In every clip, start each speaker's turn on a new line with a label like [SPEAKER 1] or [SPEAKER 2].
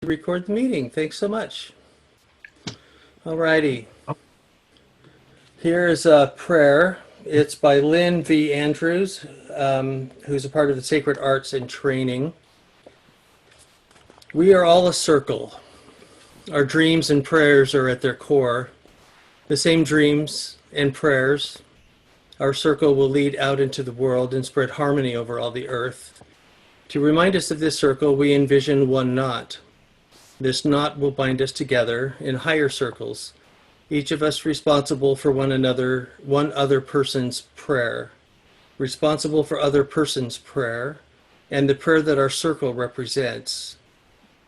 [SPEAKER 1] Record the meeting. Thanks so much. All righty. Here is a prayer. It's by Lynn V. Andrews, who's a part of the Sacred Arts and Training. We are all a circle. Our dreams and prayers are at their core. The same dreams and prayers. Our circle will lead out into the world and spread harmony over all the earth. To remind us of this circle, we envision one knot. This knot will bind us together in higher circles, each of us responsible for one other person's prayer, responsible for other person's prayer, and the prayer that our circle represents.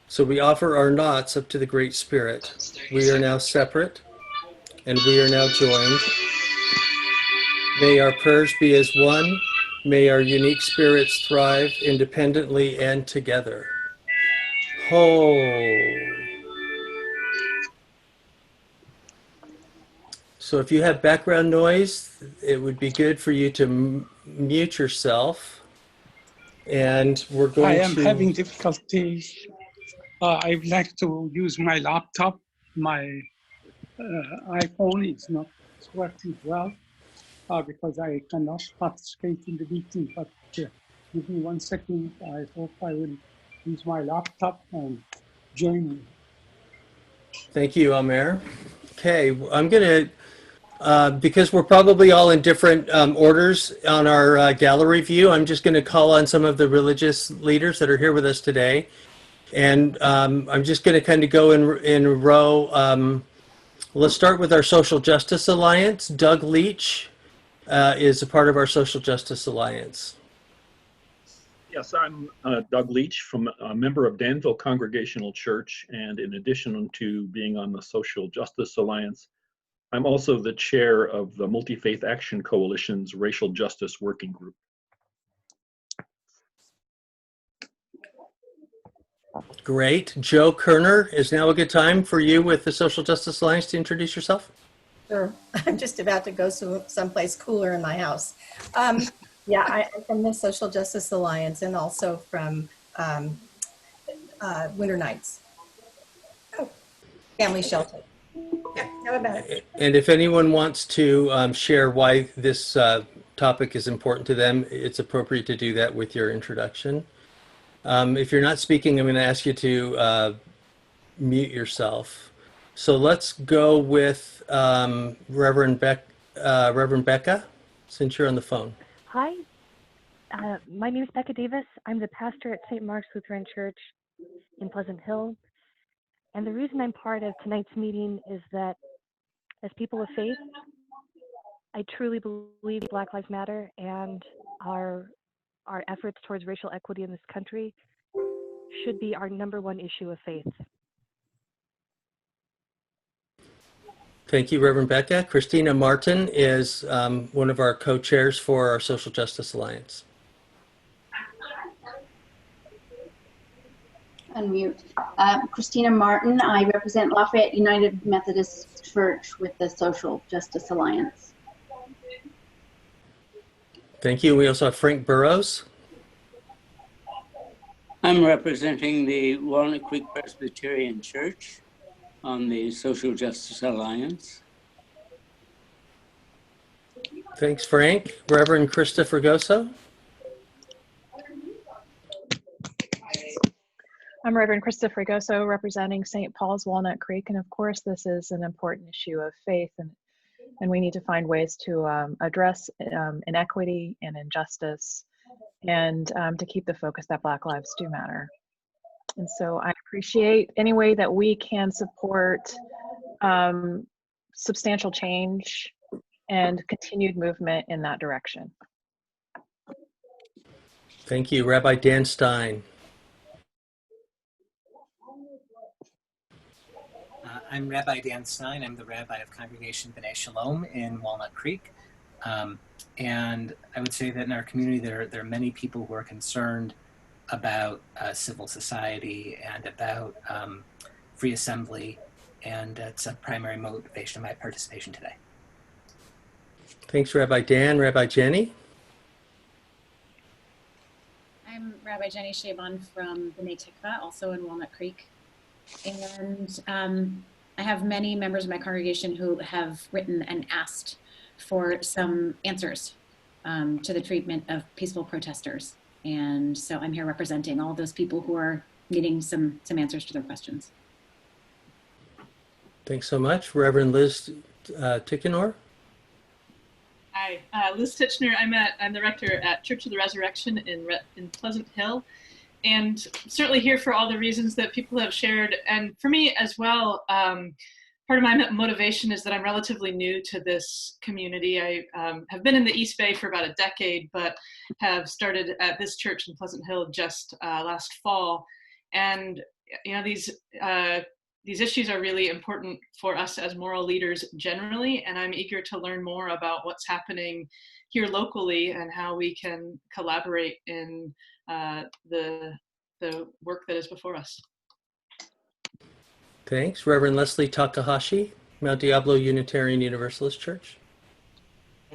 [SPEAKER 1] So we offer our knots up to the Great Spirit. We are now separate, and we are now joined. May our prayers be as one. May our unique spirits thrive independently and together. Ho. So if you have background noise, it would be good for you to mute yourself. And we're going to...
[SPEAKER 2] I am having difficulties. I would like to use my laptop. My iPhone is not working well because I cannot participate in the meeting. But give me 1 second. I hope I will use my laptop and join in.
[SPEAKER 1] Thank you, Amer. Okay, I'm going to, because we're probably all in different orders on our gallery view, I'm just going to call on some of the religious leaders that are here with us today. And I'm just going to kind of go in a row. Let's start with our Social Justice Alliance. Doug Leach is a part of our Social Justice Alliance.
[SPEAKER 3] Yes, I'm Doug Leach, a member of Danville Congregational Church, and in addition to being on the Social Justice Alliance, I'm also the chair of the Multi-Faith Action Coalition's Racial Justice Working Group.
[SPEAKER 1] Great. Joe Kerner, is now a good time for you with the Social Justice Alliance to introduce yourself?
[SPEAKER 4] Sure. I'm just about to go someplace cooler in my house. Yeah, I'm from the Social Justice Alliance and also from Winter Nights. Family Shelter. Yeah, how about it?
[SPEAKER 1] And if anyone wants to share why this topic is important to them, it's appropriate to do that with your introduction. If you're not speaking, I'm going to ask you to mute yourself. So let's go with Reverend Becca, since you're on the phone.
[SPEAKER 5] Hi, my name is Becca Davis. I'm the pastor at St. Mark's Lutheran Church in Pleasant Hill. And the reason I'm part of tonight's meeting is that as people of faith, I truly believe Black Lives Matter and our efforts towards racial equity in this country should be our #1 issue of faith.
[SPEAKER 1] Thank you, Reverend Becca. Christina Martin is one of our co-chairs for our Social Justice Alliance.
[SPEAKER 6] Unmute. Christina Martin, I represent Lafayette United Methodist Church with the Social Justice Alliance.
[SPEAKER 1] Thank you. We also have Frank Burrows.
[SPEAKER 7] I'm representing the Walnut Creek Presbyterian Church on the Social Justice Alliance.
[SPEAKER 1] Thanks, Frank. Reverend Krista Fregoso.
[SPEAKER 8] I'm Reverend Krista Fregoso, representing St. Paul's Walnut Creek, and of course this is an important issue of faith, and we need to find ways to address inequity and injustice, and to keep the focus that Black lives do matter. And so I appreciate any way that we can support substantial change and continued movement in that direction.
[SPEAKER 1] Thank you. Rabbi Dan Stein.
[SPEAKER 9] I'm Rabbi Dan Stein. I'm the rabbi of Congregation B'nai Shalom in Walnut Creek. And I would say that in our community, there are many people who are concerned about civil society and about free assembly. And it's a primary motivation of my participation today.
[SPEAKER 1] Thanks, Rabbi Dan. Rabbi Jenny?
[SPEAKER 10] I'm Rabbi Jenny Shaban from B'nai Tikva, also in Walnut Creek. And I have many members of my congregation who have written and asked for some answers to the treatment of peaceful protesters. And so I'm here representing all those people who are needing some answers to their questions.
[SPEAKER 1] Thanks so much. Reverend Liz Tichenor.
[SPEAKER 11] Hi, Liz Titchener. I'm the rector at Church of the Resurrection in Pleasant Hill, and certainly here for all the reasons that people have shared. And for me as well, part of my motivation is that I'm relatively new to this community. I have been in the East Bay for about a decade, but have started at this church in Pleasant Hill just last fall. And you know, these issues are really important for us as moral leaders generally, and I'm eager to learn more about what's happening here locally and how we can collaborate in the work that is before us.
[SPEAKER 1] Thanks. Reverend Leslie Takahashi, Mount Diablo Unitarian Universalist Church.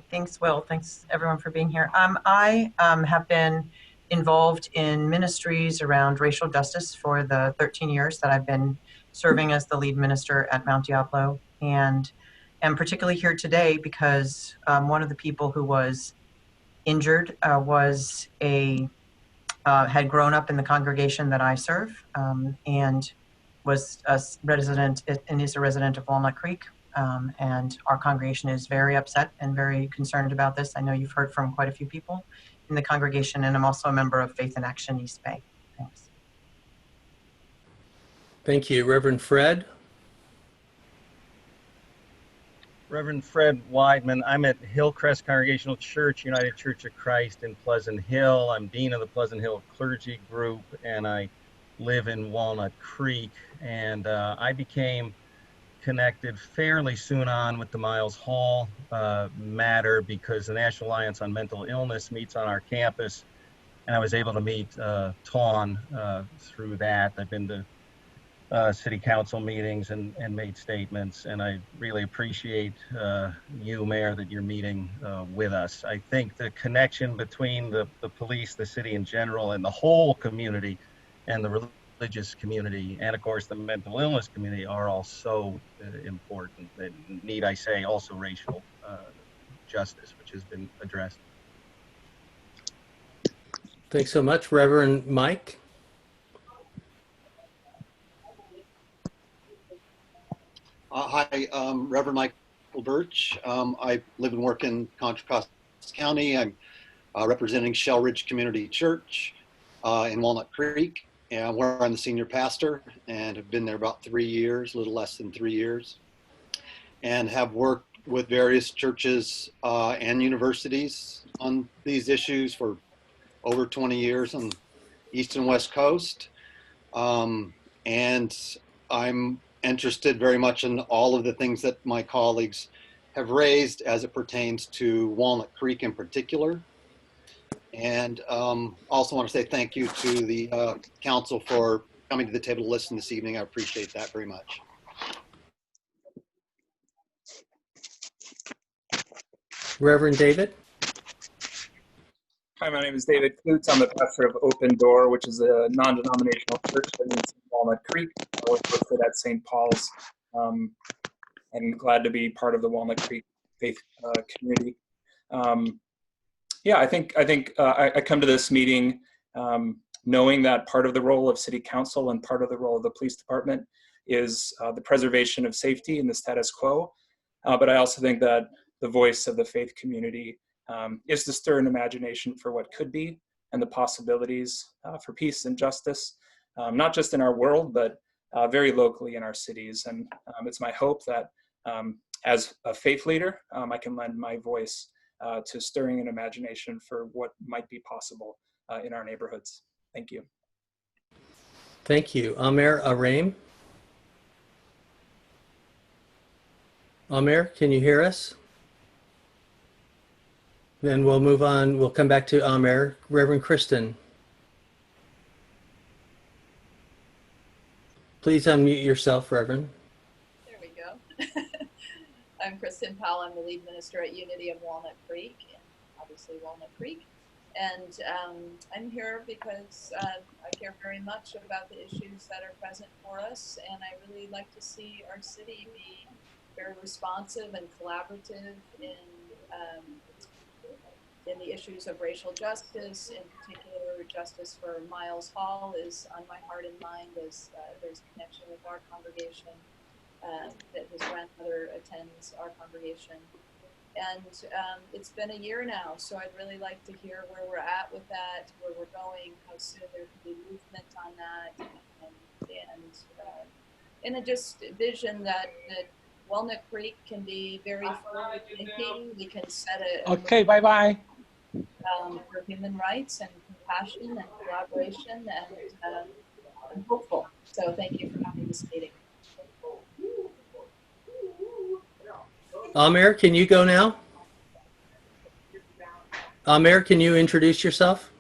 [SPEAKER 12] Thanks, Will. Thanks, everyone, for being here. I have been involved in ministries around racial justice for the 13 years that I've been serving as the lead minister at Mount Diablo, and am particularly here today because one of the people who was injured had grown up in the congregation that I serve, and was a resident and is a resident of Walnut Creek. And our congregation is very upset and very concerned about this. I know you've heard from quite a few people in the congregation, and I'm also a member of Faith in Action East Bay. Thanks.
[SPEAKER 1] Thank you. Reverend Fred.
[SPEAKER 13] Reverend Fred Weidman. I'm at Hillcrest Congregational Church, United Church of Christ in Pleasant Hill. I'm Dean of the Pleasant Hill Clergy Group, and I live in Walnut Creek. And I became connected fairly soon on with the Miles Hall matter because the National Alliance on Mental Illness meets on our campus, and I was able to meet Tawn through that. I've been to city council meetings and made statements, and I really appreciate you, Mayor, that you're meeting with us. I think the connection between the police, the city in general, and the whole community, and the religious community, and of course the mental illness community, are all so important. And need I say also racial justice, which has been addressed.
[SPEAKER 1] Thanks so much. Reverend Mike.
[SPEAKER 14] Hi, Reverend Michael Birch. I live and work in Contra Costa County. I'm representing Shell Ridge Community Church in Walnut Creek, and where I'm the senior pastor, and have been there about 3 years, a little less than 3 years, and have worked with various churches and universities on these issues for over 20 years on East and West Coast. And I'm interested very much in all of the things that my colleagues have raised as it pertains to Walnut Creek in particular. And also want to say thank you to the council for coming to the table to listen this evening. I appreciate that very much.
[SPEAKER 1] Reverend David.
[SPEAKER 15] Hi, my name is David Klutz. I'm the pastor of Open Door, which is a non-denominational church that meets in Walnut Creek. I was listed at St. Paul's. I'm glad to be part of the Walnut Creek faith community. Yeah, I think I come to this meeting knowing that part of the role of City Council and part of the role of the police department is the preservation of safety and the status quo. But I also think that the voice of the faith community is to stir an imagination for what could be and the possibilities for peace and justice, not just in our world, but very locally in our cities. And it's my hope that as a faith leader, I can lend my voice to stirring an imagination for what might be possible in our neighborhoods. Thank you.
[SPEAKER 1] Thank you. Amer Araim. Amer, can you hear us? Then we'll move on. We'll come back to Amer. Reverend Kristen. Please unmute yourself, Reverend.
[SPEAKER 16] There we go. I'm Kristen Powell. I'm the lead minister at Unity of Walnut Creek, and obviously Walnut Creek. And I'm here because I care very much about the issues that are present for us, and I really like to see our city be very responsive and collaborative in the issues of racial justice. In particular, justice for Miles Hall is on my heart and mind, as there's a connection with our congregation, that his grandmother attends our congregation. And it's been a year now, so I'd really like to hear where we're at with that, where we're going, how soon there can be movement on that, and a just vision that Walnut Creek can be very forward thinking. We can set a
[SPEAKER 2] Okay, bye-bye.
[SPEAKER 16] For human rights and compassion and collaboration, and I'm hopeful. So thank you for having this meeting.
[SPEAKER 1] Amir, can you go now? Amir, can you introduce yourself?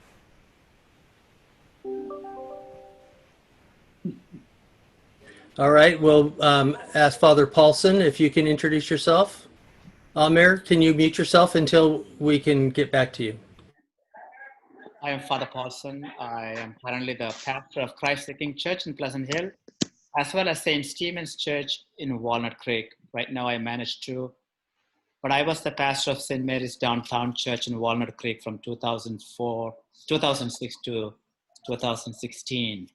[SPEAKER 1] All right, we'll ask Father Paulson if you can introduce yourself. Amir, can you mute yourself until we can get back to you?
[SPEAKER 17] I am Father Paulson. I am currently the pastor of Christ the King Church in Pleasant Hill, as well as St. Stephen's Church in Walnut Creek. Right now I manage two, but I was the pastor of St. Mary's Downtown Church in Walnut Creek from 2006 to 2016.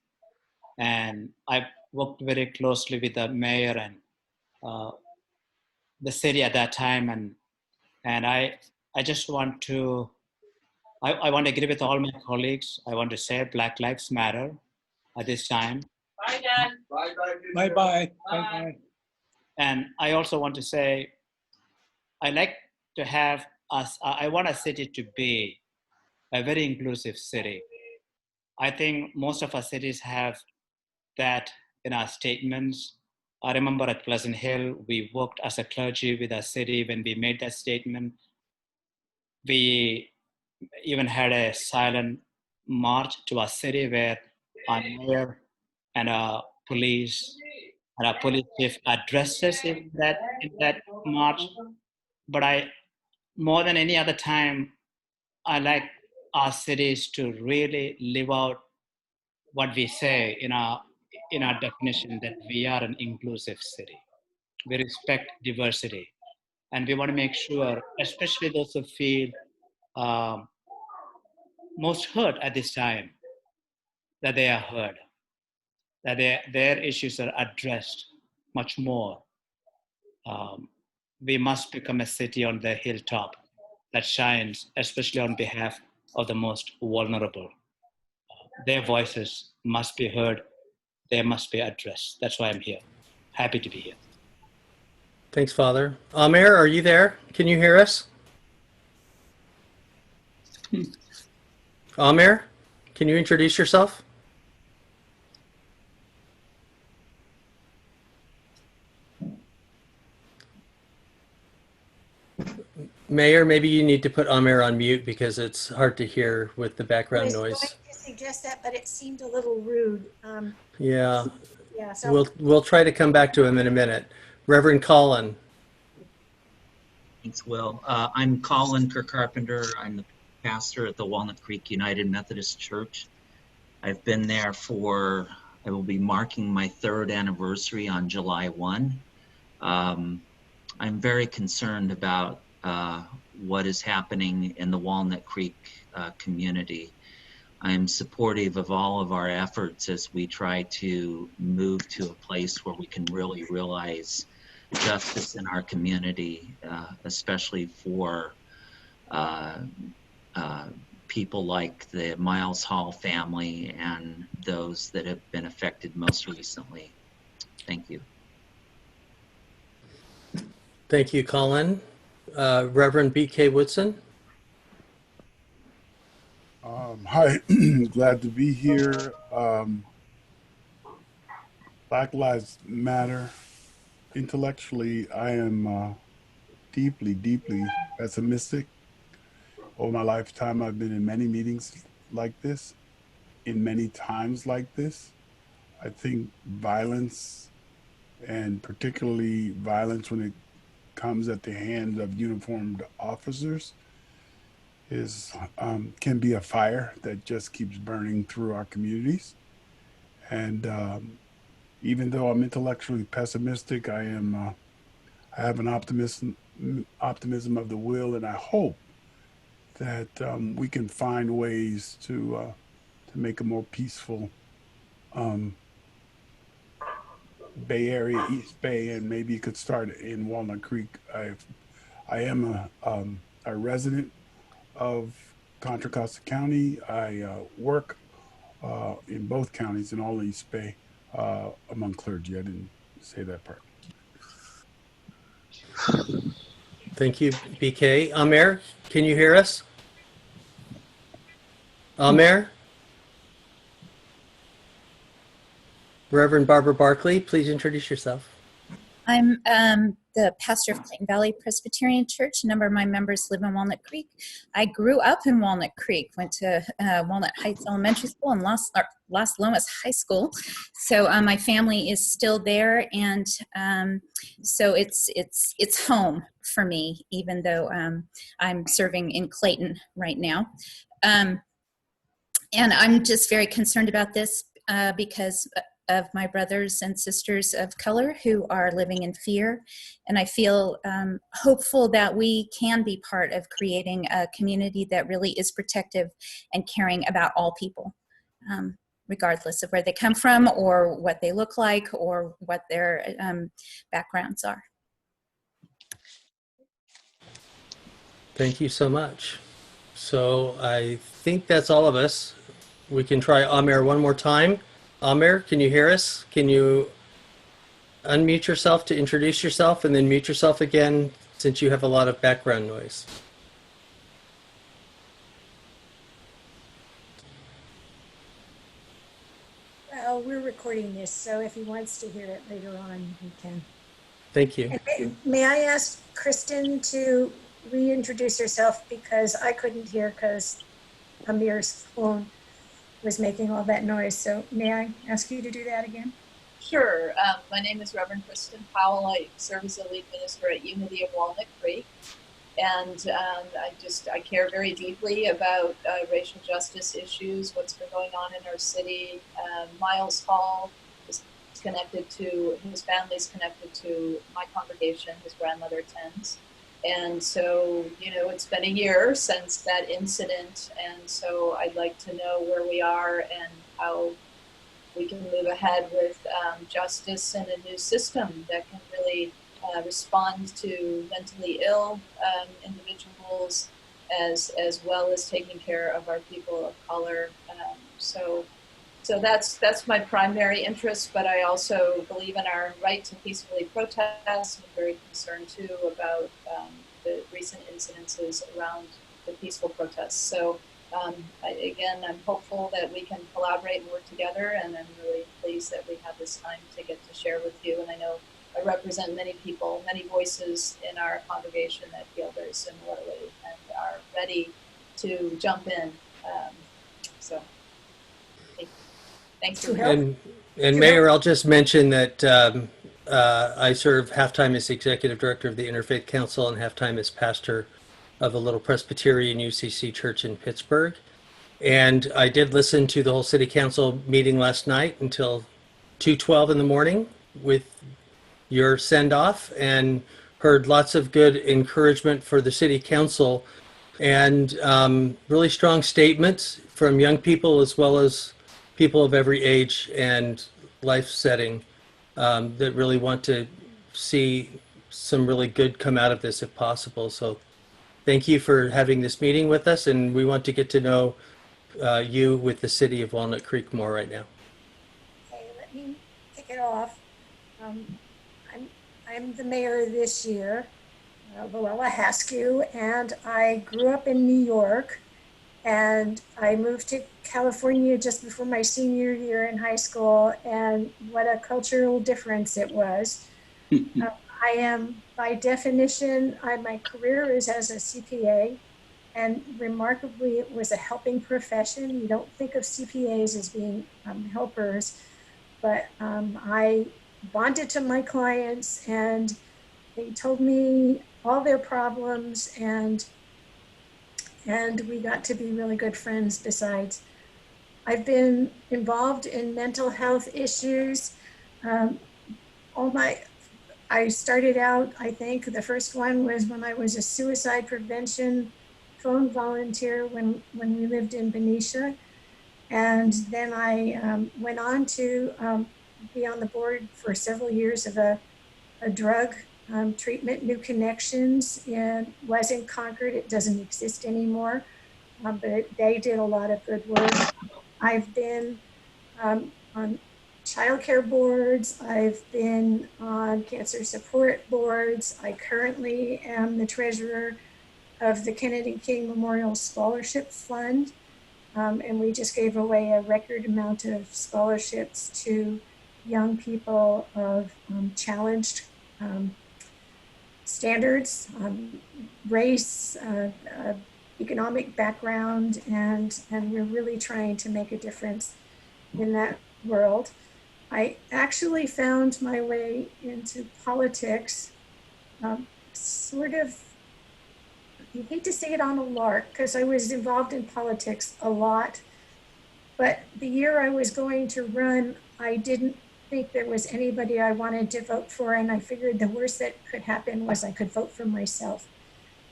[SPEAKER 17] And I worked very closely with the mayor and the city at that time. And I just want to, I want to agree with all my colleagues. I want to say Black Lives Matter at this time.
[SPEAKER 16] Bye, Dad.
[SPEAKER 2] Bye-bye. Bye-bye.
[SPEAKER 17] And I also want to say, I like to have us, I want a city to be a very inclusive city. I think most of our cities have that in our statements. I remember at Pleasant Hill, we worked as a clergy with our city when we made that statement. We even had a silent march to our city where our mayor and our police chief addressed us in that march. But more than any other time, I like our cities to really live out what we say in our definition, that we are an inclusive city. We respect diversity, and we want to make sure, especially those who feel most hurt at this time, that they are heard, that their issues are addressed much more. We must become a city on the hilltop that shines, especially on behalf of the most vulnerable. Their voices must be heard. They must be addressed. That's why I'm here. Happy to be here.
[SPEAKER 1] Thanks, Father. Amir, are you there? Can you hear us? Amir, can you introduce yourself? Mayor, maybe you need to put Amir on mute because it's hard to hear with the background
[SPEAKER 4] I was
[SPEAKER 1] noise.
[SPEAKER 4] going to suggest that, but it seemed a little rude.
[SPEAKER 1] Yeah,
[SPEAKER 4] Yeah, so
[SPEAKER 1] we'll try to come back to him in a minute. Reverend Colin.
[SPEAKER 18] Thanks, Will. I'm Colin Carpenter. I'm the pastor at the Walnut Creek United Methodist Church. I've been there I will be marking my 3rd anniversary on July 1. I'm very concerned about what is happening in the Walnut Creek community. I'm supportive of all of our efforts as we try to move to a place where we can really realize justice in our community, especially for people like the Miles Hall family and those that have been affected most recently. Thank you.
[SPEAKER 1] Thank you, Colin. Reverend B.K. Woodson.
[SPEAKER 19] Hi, glad to be here. Black Lives Matter. Intellectually, I am deeply, deeply pessimistic. Over my lifetime, I've been in many meetings like this, in many times like this. I think violence, and particularly violence when it comes at the hands of uniformed officers, can be a fire that just keeps burning through our communities. And even though I'm intellectually pessimistic, I have an optimism of the will, and I hope that we can find ways to make a more peaceful Bay Area, East Bay, and maybe you could start in Walnut Creek. I am a resident of Contra Costa County. I work in both counties in all East Bay among clergy. I didn't say that part.
[SPEAKER 1] Thank you, BK. Amer, can you hear us? Amer? Reverend Barbara Barkley, please introduce yourself.
[SPEAKER 20] I'm the pastor of Clayton Valley Presbyterian Church. A number of my members live in Walnut Creek. I grew up in Walnut Creek, went to Walnut Heights Elementary School and Las Lomas High School. So my family is still there, and so it's home for me, even though I'm serving in Clayton right now. And I'm just very concerned about this because of my brothers and sisters of color who are living in fear. And I feel hopeful that we can be part of creating a community that really is protective and caring about all people, regardless of where they come from or what they look like or what their backgrounds are.
[SPEAKER 1] Thank you so much. So I think that's all of us. We can try Amer one more time. Amer, can you hear us? Can you unmute yourself to introduce yourself and then mute yourself again since you have a lot of background noise?
[SPEAKER 21] Well, we're recording this, so if he wants to hear it later on, he can.
[SPEAKER 1] Thank you.
[SPEAKER 21] May I ask Kristen to reintroduce herself, because I couldn't hear because Amir's phone was making all that noise. So may I ask you to do that again?
[SPEAKER 16] Sure. My name is Reverend Kristen Powell. I serve as the lead minister at Unity of Walnut Creek. And I care very deeply about racial justice issues, what's been going on in our city. Miles Hall is connected to, his family's connected to my congregation, his grandmother attends. And so, you know, it's been a year since that incident. And so I'd like to know where we are and how we can move ahead with justice and a new system that can really respond to mentally ill individuals as well as taking care of our people of color. So that's my primary interest, but I also believe in our right to peacefully protest. I'm very concerned too about the recent incidences around the peaceful protests. So again, I'm hopeful that we can collaborate and work together, and I'm really pleased that we have this time to get to share with you. And I know I represent many people, many voices in our congregation that feel very similarly and are ready to jump in. So thanks for
[SPEAKER 1] And Mayor, I'll just mention that I serve half-time as executive director of the Interfaith Council and half-time as pastor of a little Presbyterian UCC church in Pittsburgh. And I did listen to the whole city council meeting last night until 2:12 in the morning with your send-off, and heard lots of good encouragement for the city council and really strong statements from young people as well as people of every age and life setting that really want to see some really good come out of this if possible. So thank you for having this meeting with us, and we want to get to know you with the city of Walnut Creek more right now.
[SPEAKER 21] Okay, let me kick it off. I'm the mayor this year, Luella Haskew, and I grew up in New York, and I moved to California just before my senior year in high school, and what a cultural difference it was. I am, by definition, my career is as a CPA, and remarkably, it was a helping profession. You don't think of CPAs as being helpers, but I bonded to my clients, and they told me all their problems, and and we got to be really good friends besides. I've been involved in mental health issues. I started out, I think the first one was when I was a suicide prevention phone volunteer when we lived in Benicia. And then I went on to be on the board for several years of a drug treatment, New Connections, and was in Concord. It doesn't exist anymore, but they did a lot of good work. I've been on childcare boards. I've been on cancer support boards. I currently am the treasurer of the Kennedy King Memorial Scholarship Fund. And we just gave away a record amount of scholarships to young people of challenged standards, race, economic background, and we're really trying to make a difference in that world. I actually found my way into politics sort of, you hate to say it on a lark, because I was involved in politics a lot. But the year I was going to run, I didn't think there was anybody I wanted to vote for. And I figured the worst that could happen was I could vote for myself.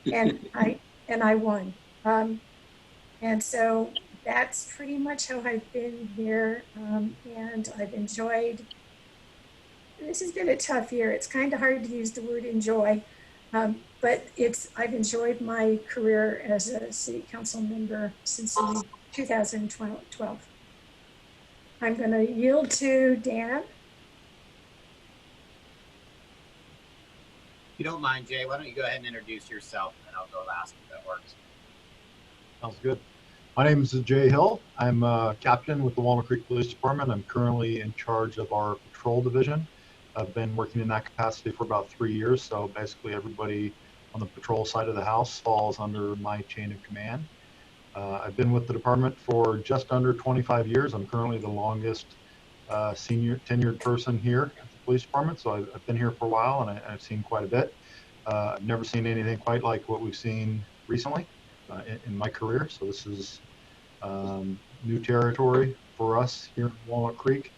[SPEAKER 21] And I won. And so that's pretty much how I've been here. And I've enjoyed, this has been a tough year. It's kind of hard to use the word enjoy. But I've enjoyed my career as a city council member since 2012. I'm going to yield to Dan.
[SPEAKER 3] If you don't mind, Jay, why don't you go ahead and introduce yourself, and I'll go last if that works.
[SPEAKER 22] Sounds good. My name is Jay Hill. I'm a captain with the Walnut Creek Police Department. I'm currently in charge of our patrol division. I've been working in that capacity for about 3 years, so basically everybody on the patrol side of the house falls under my chain of command. I've been with the department for just under 25 years. I'm currently the longest senior tenured person here at the police department, so I've been here for a while and I've seen quite a bit. I've never seen anything quite like what we've seen recently in my career, so this is new territory for us here in Walnut Creek.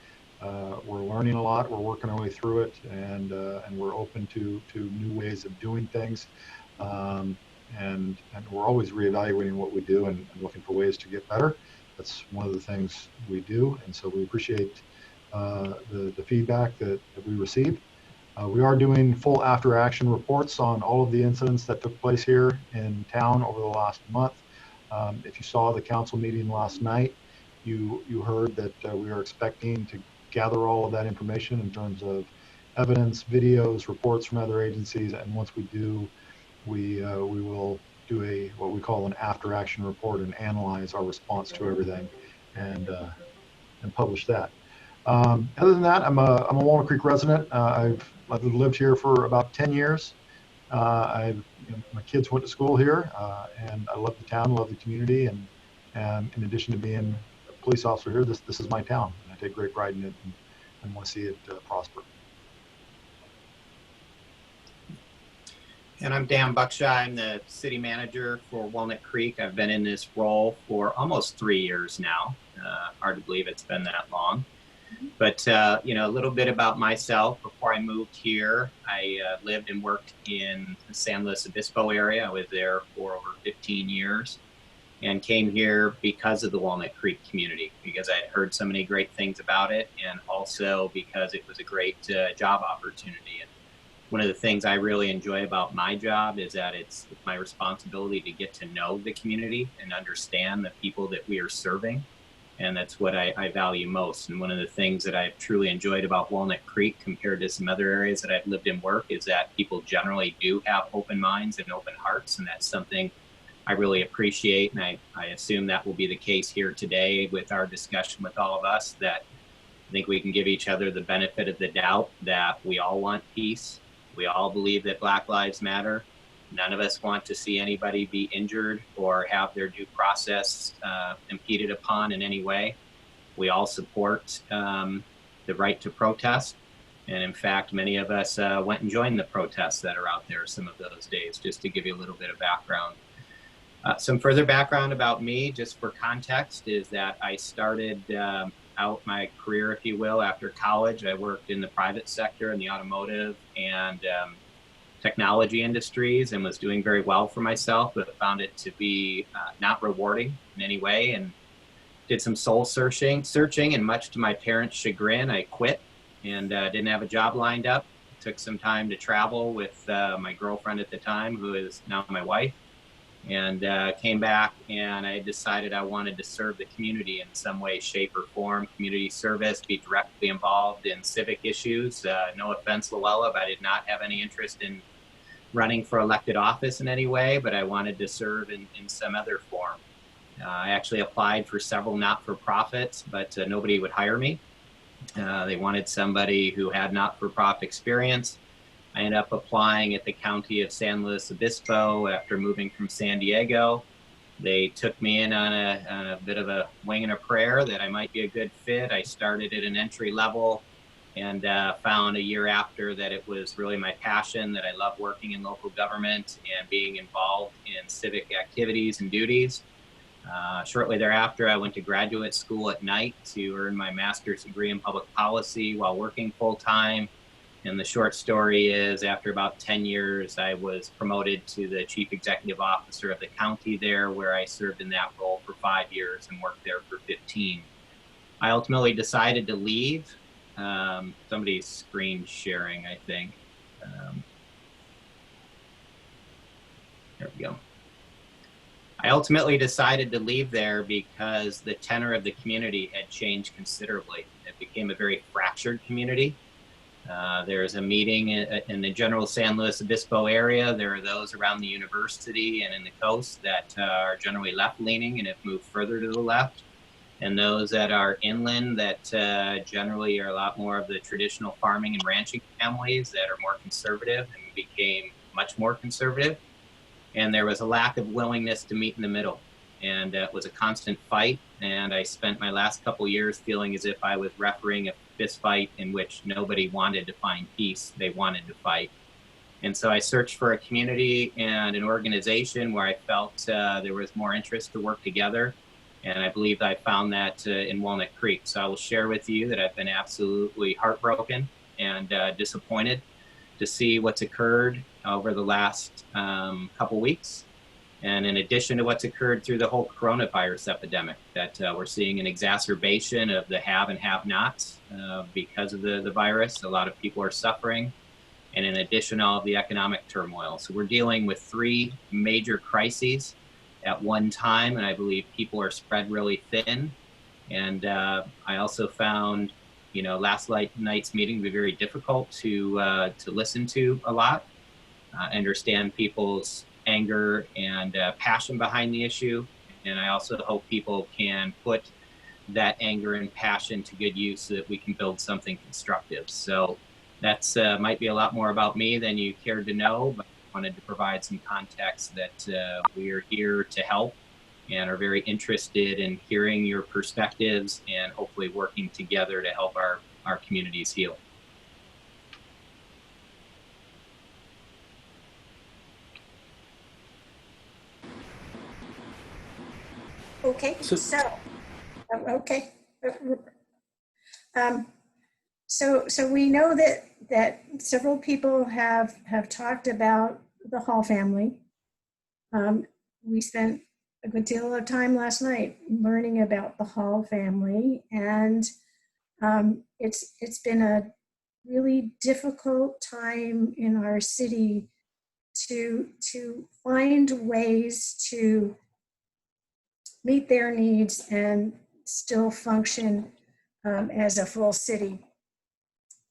[SPEAKER 22] We're learning a lot, we're working our way through it, and we're open to new ways of doing things. And we're always reevaluating what we do and looking for ways to get better. That's one of the things we do, and so we appreciate the feedback that we receive. We are doing full after action reports on all of the incidents that took place here in town over the last month. If you saw the council meeting last night, you heard that we are expecting to gather all of that information in terms of evidence, videos, reports from other agencies, and once we do, we will do what we call an after action report and analyze our response to everything and publish that. Other than that, I'm a Walnut Creek resident. I've lived here for about 10 years. My kids went to school here, and I love the town, love the community, and in addition to being a police officer here, this is my town, and I take great pride in it and want to see it prosper.
[SPEAKER 3] And I'm Dan Buckshire. I'm the city manager for Walnut Creek. I've been in this role for almost 3 years now. Hard to believe it's been that long. But, a little bit about myself. Before I moved here, I lived and worked in the San Luis Obispo area. I was there for over 15 years and came here because of the Walnut Creek community, because I had heard so many great things about it, and also because it was a great job opportunity. And one of the things I really enjoy about my job is that it's my responsibility to get to know the community and understand the people that we are serving. And that's what I value most. And one of the things that I've truly enjoyed about Walnut Creek compared to some other areas that I've lived and worked is that people generally do have open minds and open hearts. And that's something I really appreciate. And I assume that will be the case here today with our discussion with all of us, that I think we can give each other the benefit of the doubt that we all want peace. We all believe that Black Lives Matter. None of us want to see anybody be injured or have their due process impeded upon in any way. We all support the right to protest. And in fact, many of us went and joined the protests that are out there some of those days, just to give you a little bit of background. Some further background about me, just for context, is that I started out my career, if you will, after college. I worked in the private sector in the automotive and technology industries and was doing very well for myself, but found it to be not rewarding in any way, and did some soul searching, and much to my parents' chagrin, I quit and didn't have a job lined up. Took some time to travel with my girlfriend at the time, who is now my wife, and came back, and I decided I wanted to serve the community in some way, shape, or form, community service, be directly involved in civic issues. No offense, Luella, but I did not have any interest in running for elected office in any way, but I wanted to serve in some other form. I actually applied for several not-for-profits, but nobody would hire me. They wanted somebody who had not-for-profit experience. I ended up applying at the County of San Luis Obispo after moving from San Diego. They took me in on a bit of a wing and a prayer that I might be a good fit. I started at an entry level and found a year after that it was really my passion, that I love working in local government and being involved in civic activities and duties. Shortly thereafter, I went to graduate school at night to earn my master's degree in public policy while working full-time. And the short story is, after about 10 years, I was promoted to the chief executive officer of the county there, where I served in that role for 5 years and worked there for 15. I ultimately decided to leave. Somebody's screen sharing, I think. There we go. I ultimately decided to leave there because the tenor of the community had changed considerably. It became a very fractured community. There's a meeting in the general San Luis Obispo area. There are those around the university and in the coast that are generally left-leaning and have moved further to the left. And those that are inland that generally are a lot more of the traditional farming and ranching families that are more conservative and became much more conservative. And there was a lack of willingness to meet in the middle. And it was a constant fight. And I spent my last couple years feeling as if I was refereeing a fist fight in which nobody wanted to find peace. They wanted to fight. And so I searched for a community and an organization where I felt there was more interest to work together. And I believe I found that in Walnut Creek. So I will share with you that I've been absolutely heartbroken and disappointed to see what's occurred over the last couple weeks. And in addition to what's occurred through the whole coronavirus epidemic, that we're seeing an exacerbation of the have and have-nots because of the virus. A lot of people are suffering. And in addition, all of the economic turmoil. So we're dealing with 3 major crises at one time, and I believe people are spread really thin. And I also found, last night's meeting to be very difficult to listen to a lot, understand people's anger and passion behind the issue. And I also hope people can put that anger and passion to good use so that we can build something constructive. So that's might be a lot more about me than you cared to know, but I wanted to provide some context that we are here to help and are very interested in hearing your perspectives and hopefully working together to help our communities heal.
[SPEAKER 21] Okay, so we know that several people have talked about the Hall family. We spent a good deal of time last night learning about the Hall family, and it's been a really difficult time in our city to find ways to meet their needs and still function as a full city.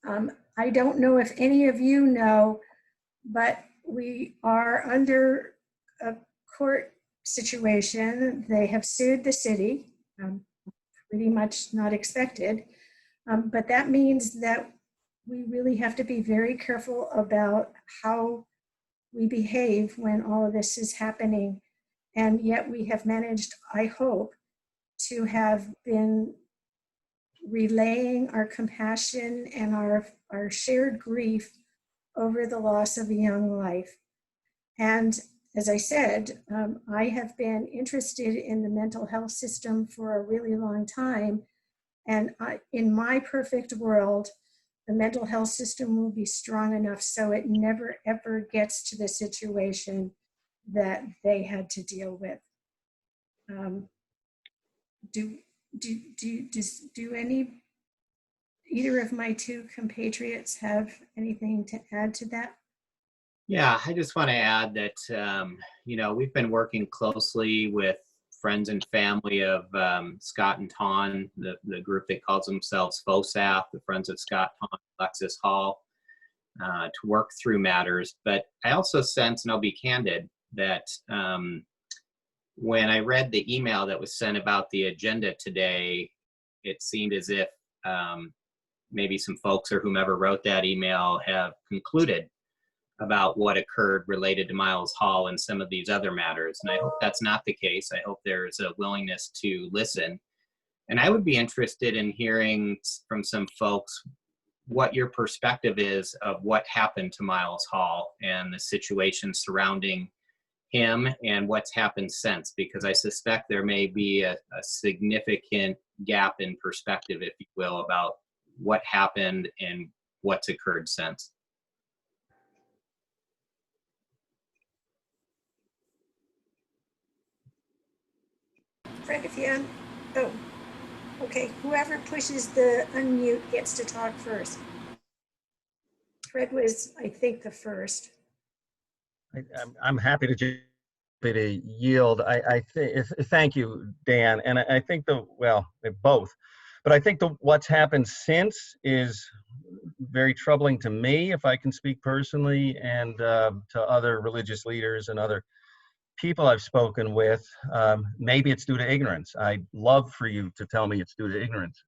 [SPEAKER 21] I don't know if any of you know, but we are under a court situation. They have sued the city, pretty much not expected, but that means that we really have to be very careful about how we behave when all of this is happening. And yet we have managed, I hope, to have been relaying our compassion and our shared grief over the loss of a young life. And as I said, I have been interested in the mental health system for a really long time. And in my perfect world, the mental health system will be strong enough so it never ever gets to the situation that they had to deal with. Do either of my two compatriots have anything to add to that?
[SPEAKER 3] Yeah, I just want to add that, we've been working closely with friends and family of Scott and Ton, the group that calls themselves FOSAF, the Friends of Scott, Ton, Alexis Hall, to work through matters. But I also sense, and I'll be candid, that when I read the email that was sent about the agenda today, it seemed as if maybe some folks or whomever wrote that email have concluded about what occurred related to Miles Hall and some of these other matters. And I hope that's not the case. I hope there's a willingness to listen. And I would be interested in hearing from some folks what your perspective is of what happened to Miles Hall and the situation surrounding him and what's happened since, because I suspect there may be a significant gap in perspective, if you will, about what happened and what's occurred since.
[SPEAKER 21] Fred, if you oh, okay. Whoever pushes the unmute gets to talk first. Fred was, I think, the first.
[SPEAKER 13] I'm happy to yield. Thank you, Dan. And I think both, but I think what's happened since is very troubling to me, if I can speak personally, and to other religious leaders and other people I've spoken with. Maybe it's due to ignorance. I'd love for you to tell me it's due to ignorance.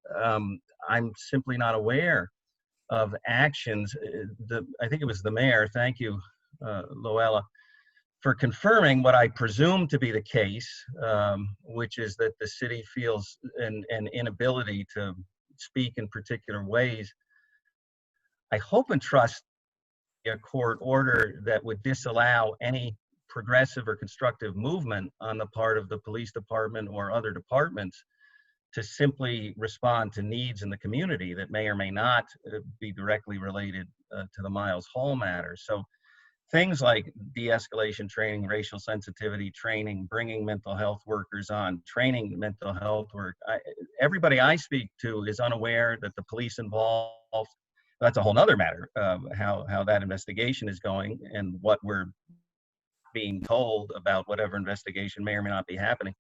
[SPEAKER 13] I'm simply not aware of actions. I think it was the mayor, thank you, Loella, for confirming what I presume to be the case, which is that the city feels an inability to speak in particular ways. I hope and trust a court order that would disallow any progressive or constructive movement on the part of the police department or other departments to simply respond to needs in the community that may or may not be directly related to the Miles Hall matter. So things like de-escalation training, racial sensitivity training, bringing mental health workers on, training mental health work. Everybody I speak to is unaware that the police involved. That's a whole nother matter, how that investigation is going and what we're being told about whatever investigation may or may not be happening.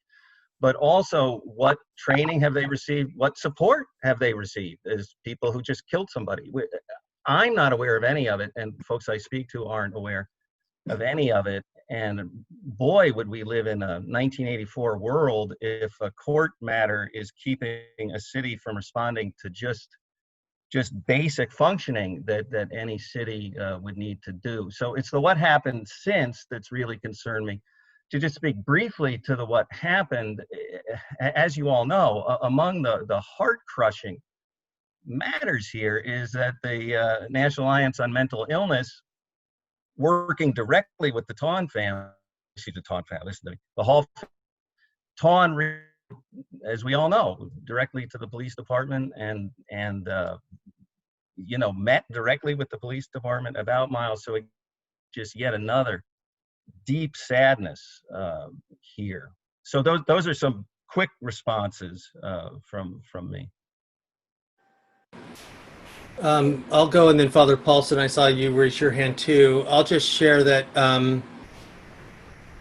[SPEAKER 13] But also, what training have they received? What support have they received as people who just killed somebody? I'm not aware of any of it, and folks I speak to aren't aware of any of it. And boy, would we live in a 1984 world if a court matter is keeping a city from responding to just basic functioning that any city would need to do. So it's the what happened since that's really concerned me. To just speak briefly to the what happened, as you all know, among the heart-crushing matters here is that the National Alliance on Mental Illness, working directly with the Ton family, listen to me, the Hall, Ton, as we all know, directly to the police department and met directly with the police department about Miles. So it just yet another deep sadness here. So those are some quick responses from me.
[SPEAKER 1] I'll go, and then Father Paulson, I saw you raise your hand too. I'll just share that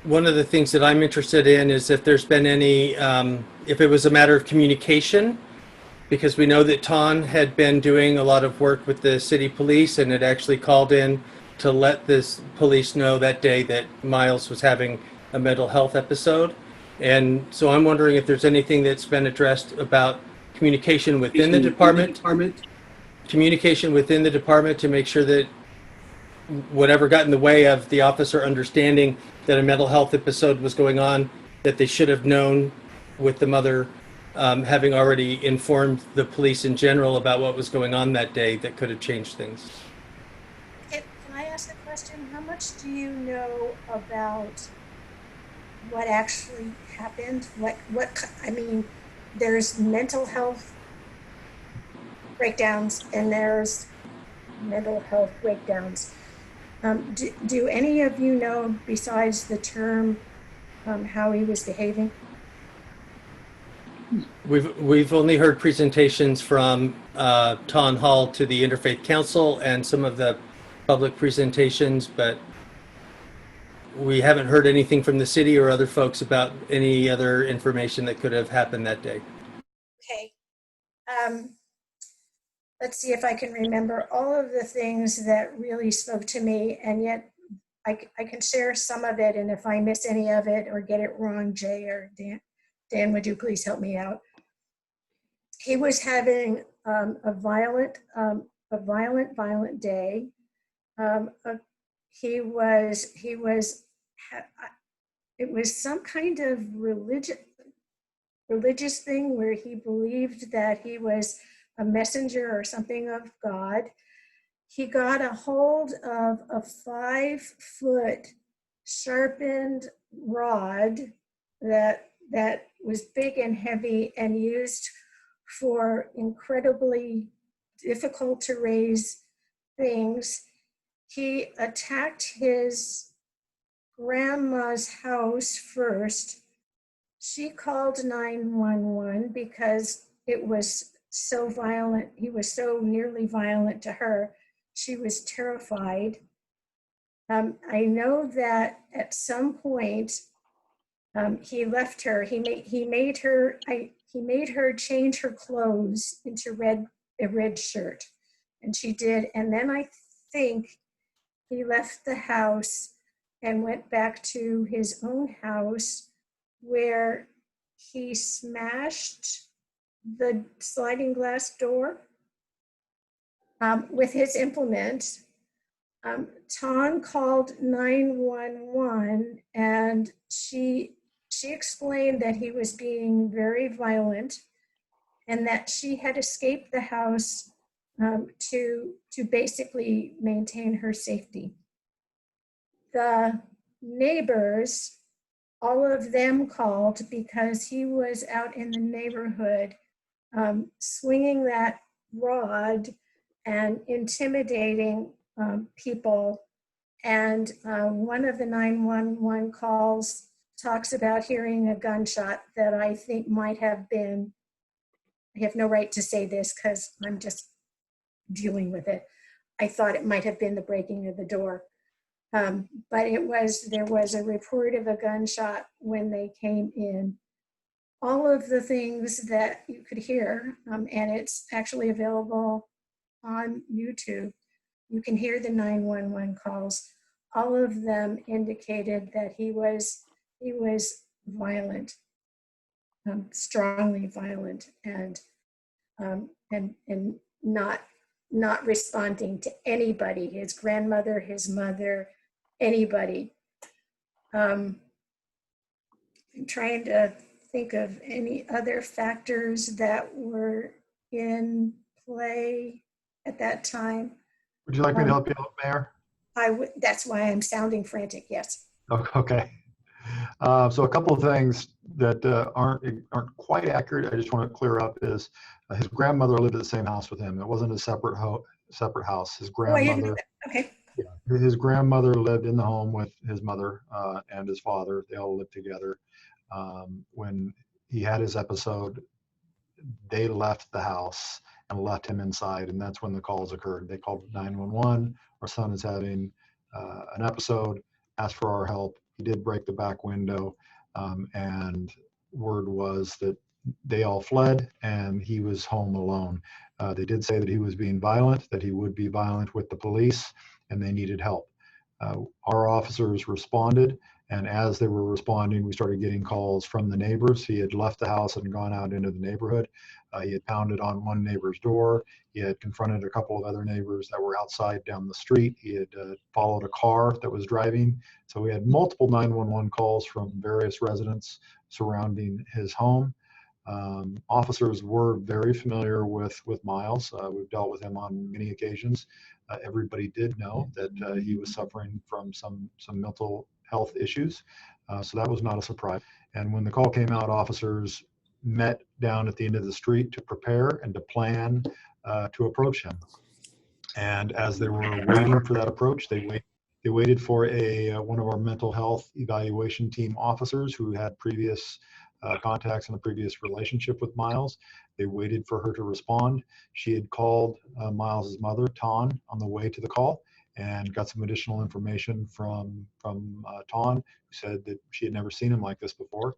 [SPEAKER 1] one of the things that I'm interested in is if there's been any, if it was a matter of communication, because we know that Ton had been doing a lot of work with the city police and had actually called in to let this police know that day that Miles was having a mental health episode. And so I'm wondering if there's anything that's been addressed about communication within the department, communication within the department to make sure that whatever got in the way of the officer understanding that a mental health episode was going on, that they should have known, with the mother having already informed the police in general about what was going on that day, that could have changed things.
[SPEAKER 21] Can can I ask a question? How much do you know about what actually happened? I mean, there's mental health breakdowns and there's mental health breakdowns. Do any of you know, besides the term, how he was behaving?
[SPEAKER 1] We've only heard presentations from Town Hall to the Interfaith Council and some of the public presentations, but we haven't heard anything from the city or other folks about any other information that could have happened that day.
[SPEAKER 21] Okay. Let's see if I can remember all of the things that really spoke to me, and yet I can share some of it, and if I miss any of it or get it wrong, Jay or Dan, would you please help me out? He was having a violent day. It was some kind of religious thing where he believed that he was a messenger or something of God. He got a hold of a 5-foot sharpened rod that was big and heavy and used for incredibly difficult to raise things. He attacked his grandma's house first. She called 911 because it was so violent. He was so nearly violent to her. She was terrified. I know that at some point he left her. He made her change her clothes into a red shirt, and she did. And then I think he left the house and went back to his own house, where he smashed the sliding glass door with his implement. Ton called 911, and she explained that he was being very violent and that she had escaped the house to basically maintain her safety. The neighbors, all of them called because he was out in the neighborhood swinging that rod and intimidating people. And one of the 911 calls talks about hearing a gunshot that I think might have been, I have no right to say this because I'm just dealing with it. I thought it might have been the breaking of the door. But there was a report of a gunshot when they came in. All of the things that you could hear, and it's actually available on YouTube. You can hear the 911 calls. All of them indicated that he was violent, strongly violent, and not responding to anybody, his grandmother, his mother, anybody. I'm trying to think of any other factors that were in play at that time.
[SPEAKER 22] Would you like me to help you out, Mayor?
[SPEAKER 21] That's why I'm sounding frantic, yes.
[SPEAKER 22] Okay. So a couple of things that aren't quite accurate, I just want to clear up, is his grandmother lived at the same house with him. It wasn't a separate house. His grandmother,
[SPEAKER 21] okay.
[SPEAKER 22] Yeah, his grandmother lived in the home with his mother and his father. They all lived together. When he had his episode, they left the house and left him inside, and that's when the calls occurred. They called 911. Our son is having an episode, asked for our help. He did break the back window, and word was that they all fled and he was home alone. They did say that he was being violent, that he would be violent with the police, and they needed help. Our officers responded, and as they were responding, we started getting calls from the neighbors. He had left the house and gone out into the neighborhood. He had pounded on one neighbor's door. He had confronted a couple of other neighbors that were outside down the street. He had followed a car that was driving. So we had multiple 911 calls from various residents surrounding his home. Officers were very familiar with Miles. We've dealt with him on many occasions. everybody did know that he was suffering from some mental health issues. So that was not a surprise. And when the call came out, officers met down at the end of the street to prepare and to plan to approach him. And as they were waiting for that approach, they waited for one of our mental health evaluation team officers who had previous contacts and a previous relationship with Miles. They waited for her to respond. She had called Miles's mother, Ton, on the way to the call and got some additional information from Ton, who said that she had never seen him like this before.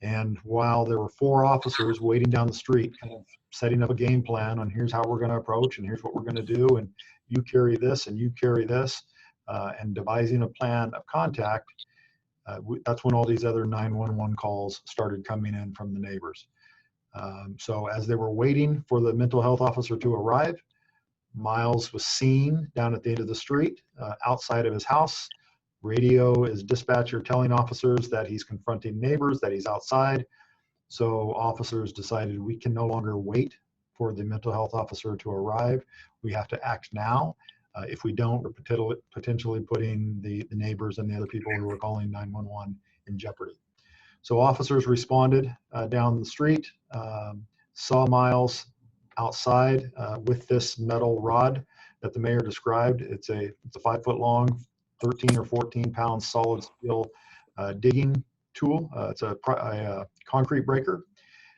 [SPEAKER 22] And while there were 4 officers waiting down the street, kind of setting up a game plan on here's how we're going to approach and here's what we're going to do, and you carry this and you carry this, and devising a plan of contact, that's when all these other 911 calls started coming in from the neighbors. So as they were waiting for the mental health officer to arrive, Miles was seen down at the end of the street, outside of his house. Radio is dispatcher telling officers that he's confronting neighbors, that he's outside. So officers decided we can no longer wait for the mental health officer to arrive. We have to act now. If we don't, we're potentially putting the neighbors and the other people who are calling 911 in jeopardy. So officers responded down the street, saw Miles outside with this metal rod that the mayor described. It's a 5 foot long, 13 or 14 pound solid steel digging tool. It's a concrete breaker.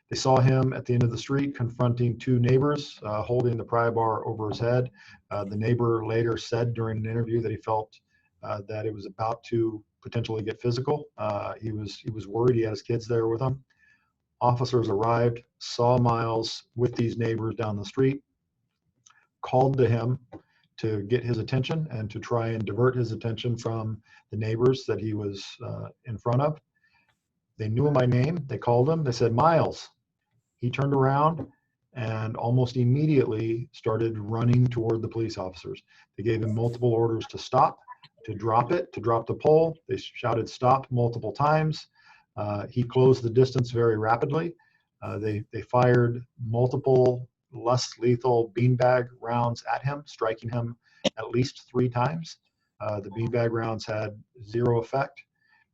[SPEAKER 22] They saw him at the end of the street confronting 2 neighbors, holding the pry bar over his head. The neighbor later said during an interview that he felt that it was about to potentially get physical. He was worried. He had his kids there with him. Officers arrived, saw Miles with these neighbors down the street, called to him to get his attention and to try and divert his attention from the neighbors that he was in front of. They knew him by name. They called him. They said, "Miles." He turned around and almost immediately started running toward the police officers. They gave him multiple orders to stop, to drop it, to drop the pole. They shouted stop multiple times. He closed the distance very rapidly. They fired multiple less lethal beanbag rounds at him, striking him at least 3 times. The beanbag rounds had 0 effect.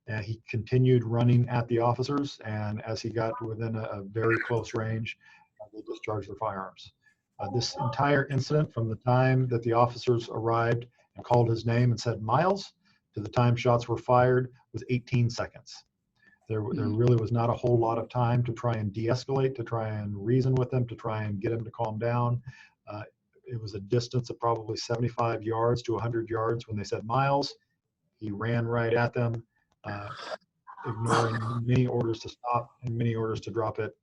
[SPEAKER 22] And he continued running at the officers, and as he got to within a very close range, they discharged their firearms. This entire incident, from the time that the officers arrived and called his name and said Miles, to the time shots were fired, was 18 seconds. There really was not a whole lot of time to try and de-escalate, to try and reason with them, to try and get him to calm down. It was a distance of probably 75 yards to 100 yards when they said Miles. He ran right at them, ignoring many orders to stop and many orders to drop it.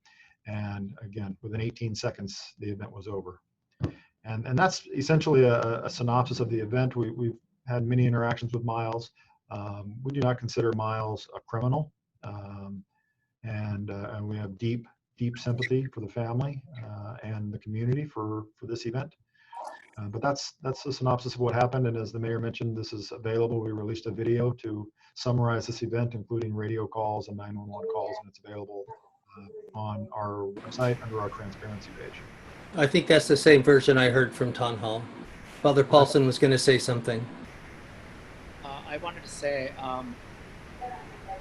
[SPEAKER 22] And again, within 18 seconds, the event was over. And that's essentially a synopsis of the event. We've had many interactions with Miles. We do not consider Miles a criminal. And we have deep sympathy for the family and the community for this event. But that's the synopsis of what happened. And as the mayor mentioned, this is available. We released a video to summarize this event, including radio calls and 911 calls, and it's available on our website under our transparency page.
[SPEAKER 1] I think that's the same version I heard from Town Hall. Father Paulson was going to say something.
[SPEAKER 17] I wanted to say,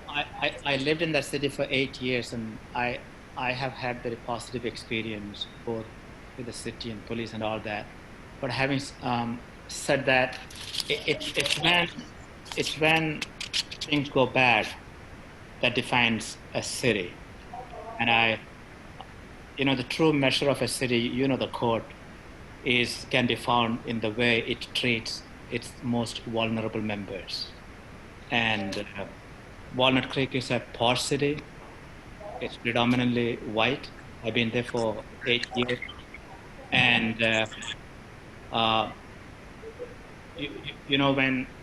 [SPEAKER 17] I lived in that city for 8 years, and I have had very positive experience both with the city and police and all that. But having said that, it's when things go bad that defines a city. And the true measure of a city, the court, can be found in the way it treats its most vulnerable members. And Walnut Creek is a poor city. It's predominantly white. I've been there for 8 years. And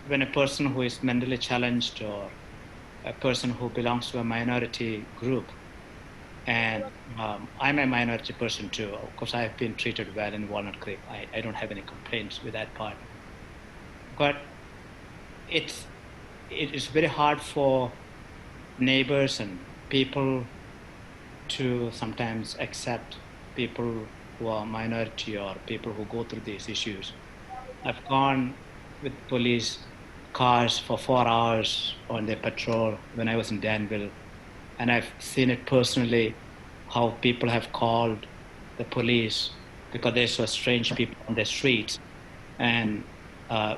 [SPEAKER 17] when a person who is mentally challenged or a person who belongs to a minority group, and I'm a minority person too. Of course, I've been treated well in Walnut Creek. I don't have any complaints with that part. But it is very hard for neighbors and people to sometimes accept people who are minority or people who go through these issues. I've gone with police cars for 4 hours on their patrol when I was in Danville, and I've seen it personally how people have called the police because they saw strange people on the streets. And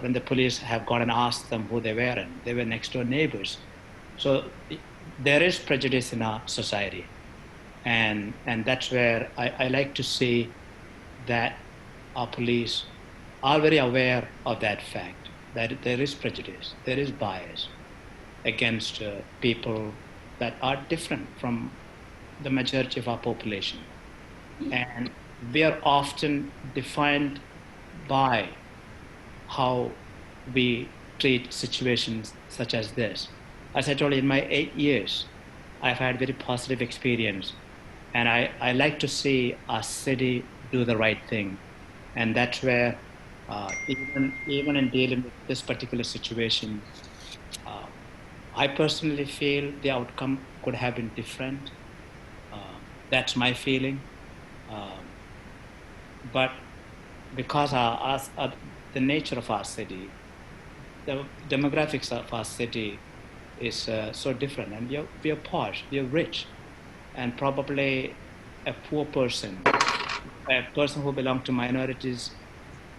[SPEAKER 17] when the police have gone and asked them who they were, and they were next door neighbors. So there is prejudice in our society. And that's where I like to see that our police are very aware of that fact, that there is prejudice, there is bias against people that are different from the majority of our population. And we are often defined by how we treat situations such as this. As I told you, in my 8 years, I've had very positive experience. And I like to see our city do the right thing. And that's where, even in dealing with this particular situation, I personally feel the outcome could have been different. That's my feeling. But because the nature of our city, the demographics of our city is so different, and we are posh, we are rich, and probably a poor person, a person who belongs to minorities,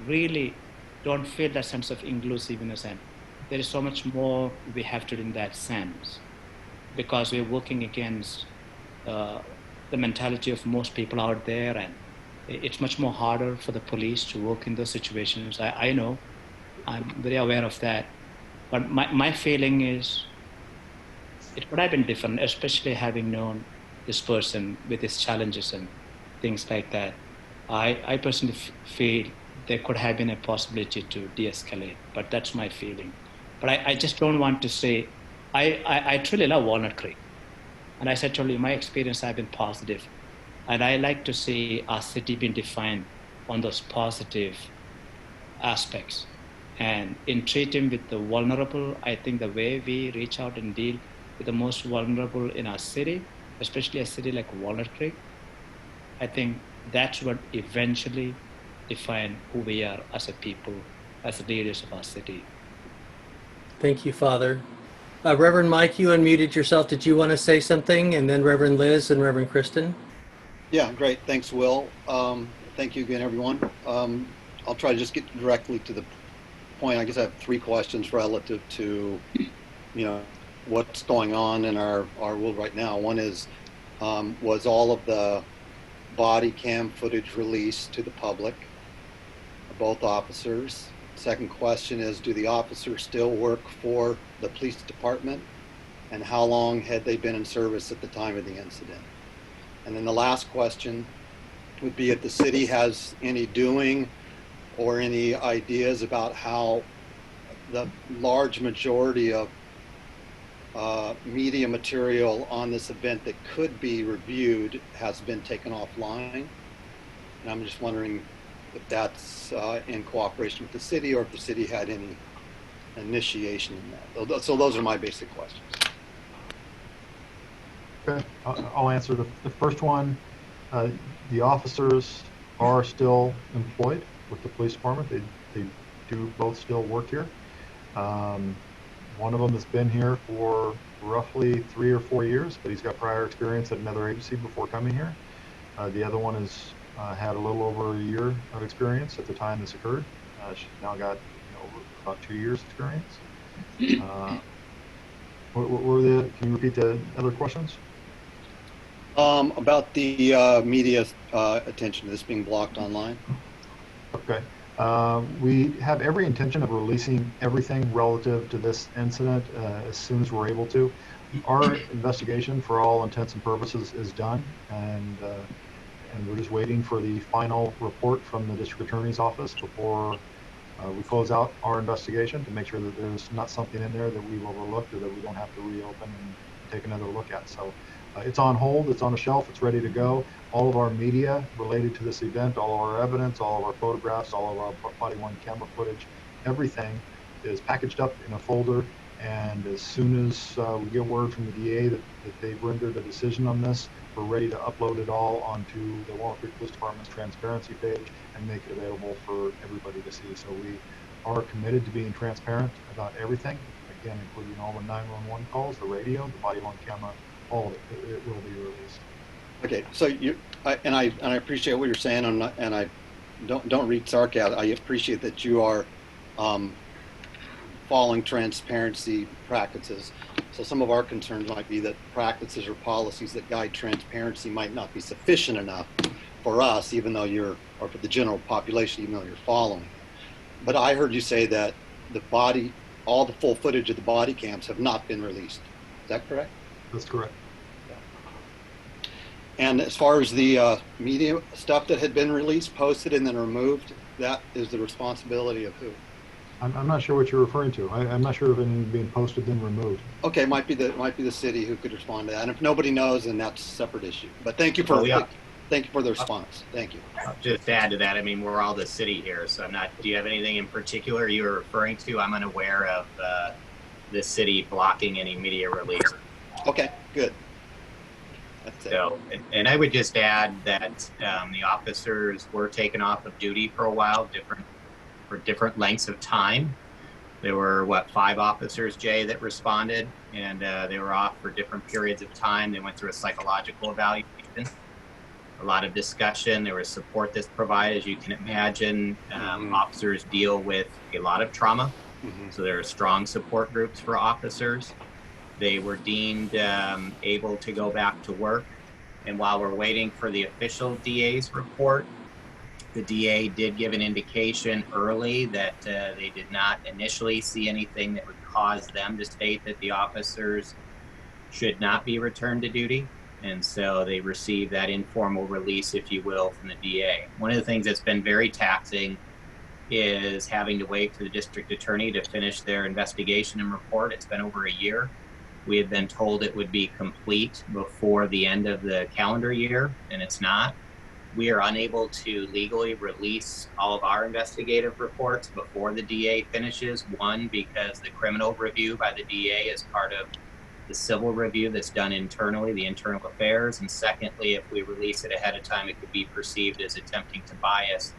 [SPEAKER 17] really don't feel that sense of inclusiveness, and there is so much more we have to do in that sense, because we're working against the mentality of most people out there, and it's much more harder for the police to work in those situations. I know, I'm very aware of that, but my feeling is it could have been different, especially having known this person with his challenges and things like that. I personally feel there could have been a possibility to de-escalate, but that's my feeling. But I just don't want to say, I truly love Walnut Creek. And as I told you, my experience has been positive. And I like to see our city being defined on those positive aspects. And in treating with the vulnerable, I think the way we reach out and deal with the most vulnerable in our city, especially a city like Walnut Creek, I think that's what eventually define who we are as a people, as the leaders of our city.
[SPEAKER 1] Thank you, Father. Reverend Mike, you unmuted yourself. Did you want to say something? And then Reverend Liz and Reverend Kristen.
[SPEAKER 14] Yeah, great. Thanks, Will. Thank you again, everyone. I'll try to just get directly to the point. I guess I have 3 questions relative to, what's going on in our world right now. One is, was all of the body cam footage released to the public, both officers? Second question is, do the officers still work for the police department? And how long had they been in service at the time of the incident? And then the last question would be if the city has any doing or any ideas about how the large majority of media material on this event that could be reviewed has been taken offline. And I'm just wondering if that's in cooperation with the city or if the city had any initiation in that. So those are my basic questions.
[SPEAKER 22] Okay, I'll answer the first one. The officers are still employed with the police department. They do both still work here. One of them has been here for roughly 3 or 4 years, but he's got prior experience at another agency before coming here. The other one has had a little over a year of experience at the time this occurred. She's now got about 2 years experience. What were can you repeat the other questions?
[SPEAKER 14] About the media attention to this being blocked online.
[SPEAKER 22] Okay. We have every intention of releasing everything relative to this incident as soon as we're able to. Our investigation, for all intents and purposes, is done, and we're just waiting for the final report from the district attorney's office before we close out our investigation to make sure that there's not something in there that we've overlooked or that we don't have to reopen and take another look at. So it's on hold, it's on a shelf, it's ready to go. All of our media related to this event, all of our evidence, all of our photographs, all of our body-worn camera footage, everything is packaged up in a folder And as soon as we get word from the DA that they've rendered a decision on this, we're ready to upload it all onto the Walnut Creek Police Department's transparency page and make it available for everybody to see. So we are committed to being transparent about everything, again, including all the 911 calls, the radio, the body-worn camera, all of it. It will be released.
[SPEAKER 14] Okay, so I appreciate what you're saying, and I don't read sarcasm. I appreciate that you are following transparency practices. So some of our concerns might be that practices or policies that guide transparency might not be sufficient enough for us, even though or for the general population, even though you're following them. But I heard you say that all the full footage of the body cams have not been released. Is that correct?
[SPEAKER 22] That's correct.
[SPEAKER 14] And as far as the media stuff that had been released, posted, and then removed, that is the responsibility of who?
[SPEAKER 22] I'm not sure what you're referring to. I'm not sure if anything being posted then removed.
[SPEAKER 14] Okay, it might be the city who could respond to that. And if nobody knows, then that's a separate issue. But thank you for the response. Thank you.
[SPEAKER 3] Just to add to that, I mean, we're all the city here, so I'm not. Do you have anything in particular you were referring to? I'm unaware of the city blocking any media release.
[SPEAKER 14] Okay, good.
[SPEAKER 3] So, and I would just add that the officers were taken off of duty for a while, for different lengths of time. There were, 5 officers, Jay, that responded, and they were off for different periods of time. They went through a psychological evaluation, a lot of discussion. There was support that's provided. As you can imagine, officers deal with a lot of trauma, so there are strong support groups for officers. They were deemed able to go back to work. And while we're waiting for the official DA's report, the DA did give an indication early that they did not initially see anything that would cause them to state that the officers should not be returned to duty. And so they received that informal release, if you will, from the DA. One of the things that's been very taxing is having to wait for the district attorney to finish their investigation and report. It's been over a year. We had been told it would be complete before the end of the calendar year, and it's not. We are unable to legally release all of our investigative reports before the DA finishes. One, because the criminal review by the DA is part of the civil review that's done internally, the internal affairs. And secondly, if we release it ahead of time, it could be perceived as attempting to bias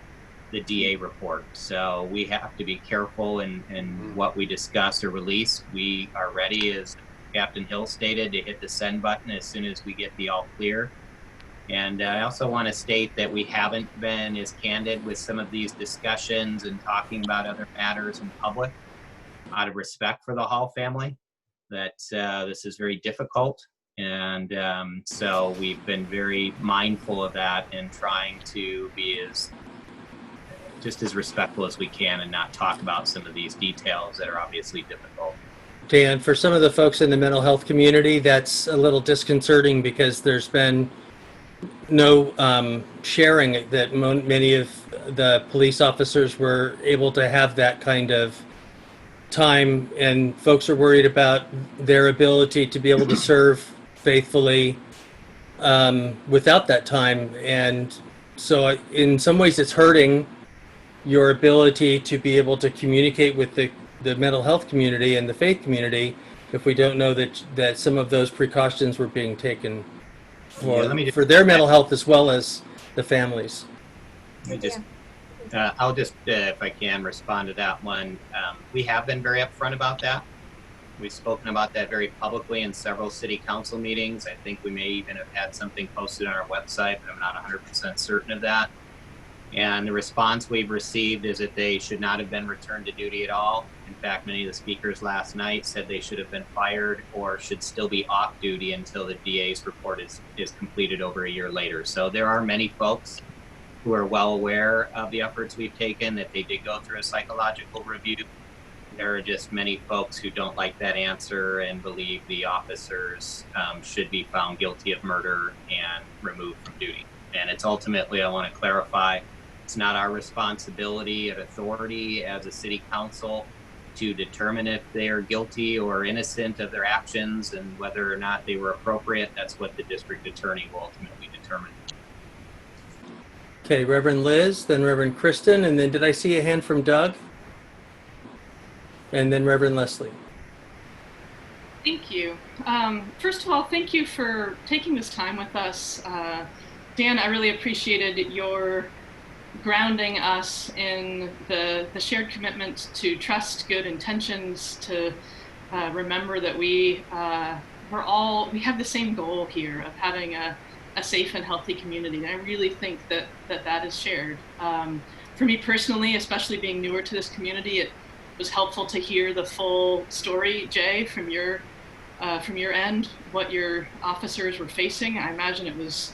[SPEAKER 3] the DA report. So we have to be careful in what we discuss or release. We are ready, as Captain Hill stated, to hit the send button as soon as we get the all clear. And I also want to state that we haven't been as candid with some of these discussions and talking about other matters in public out of respect for the Hall family, that this is very difficult. And so we've been very mindful of that and trying to be as respectful as we can and not talk about some of these details that are obviously difficult.
[SPEAKER 1] Dan, for some of the folks in the mental health community, that's a little disconcerting because there's been no sharing that many of the police officers were able to have that kind of time, and folks are worried about their ability to be able to serve faithfully without that time. And so in some ways it's hurting your ability to be able to communicate with the mental health community and the faith community if we don't know that some of those precautions were being taken for their mental health as well as the families.
[SPEAKER 3] I'll just, if I can, respond to that one. We have been very upfront about that. We've spoken about that very publicly in several city council meetings. I think we may even have had something posted on our website, but I'm not 100% certain of that. And the response we've received is that they should not have been returned to duty at all. In fact, many of the speakers last night said they should have been fired or should still be off duty until the DA's report is completed over a year later. So there are many folks who are well aware of the efforts we've taken, that they did go through a psychological review. There are just many folks who don't like that answer and believe the officers should be found guilty of murder and removed from duty. And it's ultimately, I want to clarify, it's not our responsibility and authority as a city council to determine if they are guilty or innocent of their actions and whether or not they were appropriate. That's what the district attorney will ultimately determine.
[SPEAKER 1] Okay, Reverend Liz, then Reverend Kristen, and then did I see a hand from Doug? And then Reverend Leslie.
[SPEAKER 11] Thank you. First of all, thank you for taking this time with us. Dan, I really appreciated your grounding us in the shared commitment to trust good intentions, to remember that we have the same goal here of having a safe and healthy community. And I really think that is shared. For me personally, especially being newer to this community, it was helpful to hear the full story, Jay, from your end, what your officers were facing. I imagine it was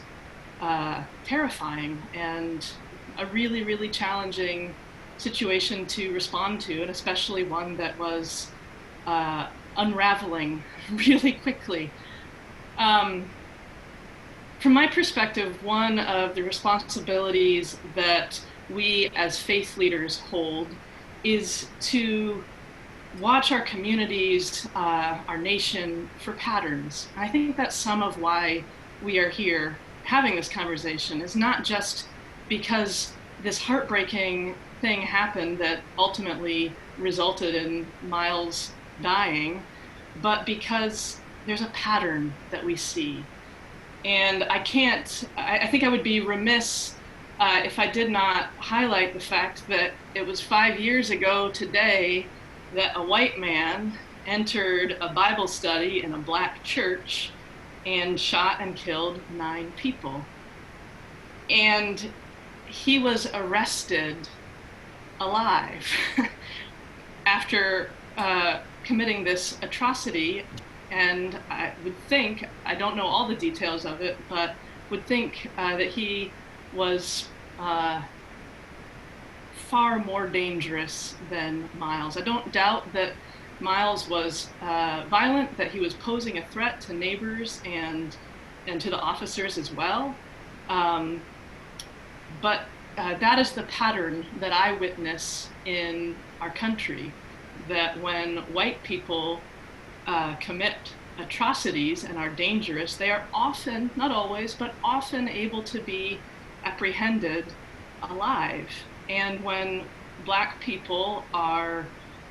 [SPEAKER 11] terrifying and a really, really challenging situation to respond to, and especially one that was unraveling really quickly. From my perspective, one of the responsibilities that we as faith leaders hold is to watch our communities, our nation, for patterns. I think that's some of why we are here having this conversation, is not just because this heartbreaking thing happened that ultimately resulted in Miles dying, but because there's a pattern that we see. And I think I would be remiss if I did not highlight the fact that it was 5 years ago today that a white man entered a Bible study in a black church and shot and killed 9 people. And he was arrested alive after committing this atrocity. And I would think, I don't know all the details of it, but would think that he was far more dangerous than Miles. I don't doubt that Miles was violent, that he was posing a threat to neighbors and to the officers as well. But that is the pattern that I witness in our country, that when white people commit atrocities and are dangerous, they are often, not always, but often able to be apprehended alive. And when black people are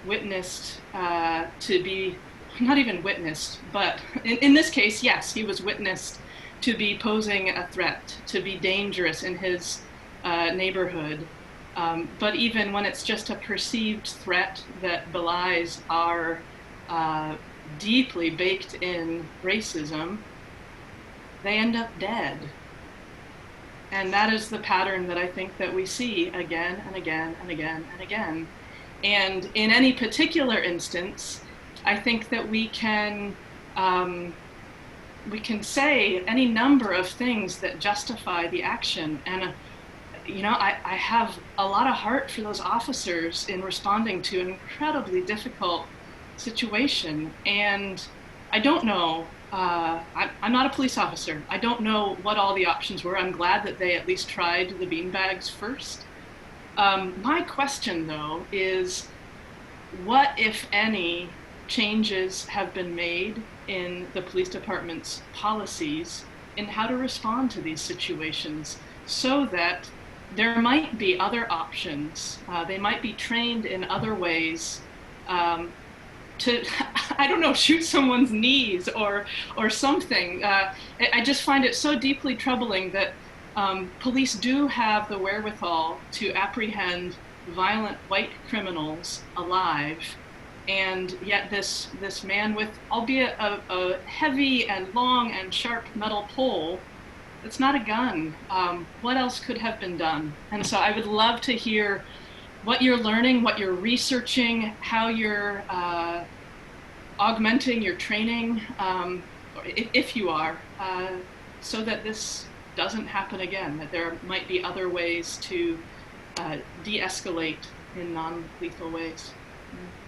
[SPEAKER 11] witnessed to be, not even witnessed, but in this case, yes, he was witnessed to be posing a threat, to be dangerous in his neighborhood. But even when it's just a perceived threat that belies our deeply baked in racism, they end up dead. And that is the pattern that I think that we see again and again and again and again. And in any particular instance, I think that we can say any number of things that justify the action. And you know, I have a lot of heart for those officers in responding to an incredibly difficult situation. And I don't know, I'm not a police officer. I don't know what all the options were. I'm glad that they at least tried the beanbags first. My question, though, is what, if any, changes have been made in the police department's policies in how to respond to these situations so that there might be other options. They might be trained in other ways to, I don't know, shoot someone's knees or something. I just find it so deeply troubling that police do have the wherewithal to apprehend violent white criminals alive, and yet this man with, albeit a heavy and long and sharp metal pole, it's not a gun. What else could have been done? And so I would love to hear what you're learning, what you're researching, how you're augmenting your training, if you are, so that this doesn't happen again, that there might be other ways to de-escalate in non-lethal ways.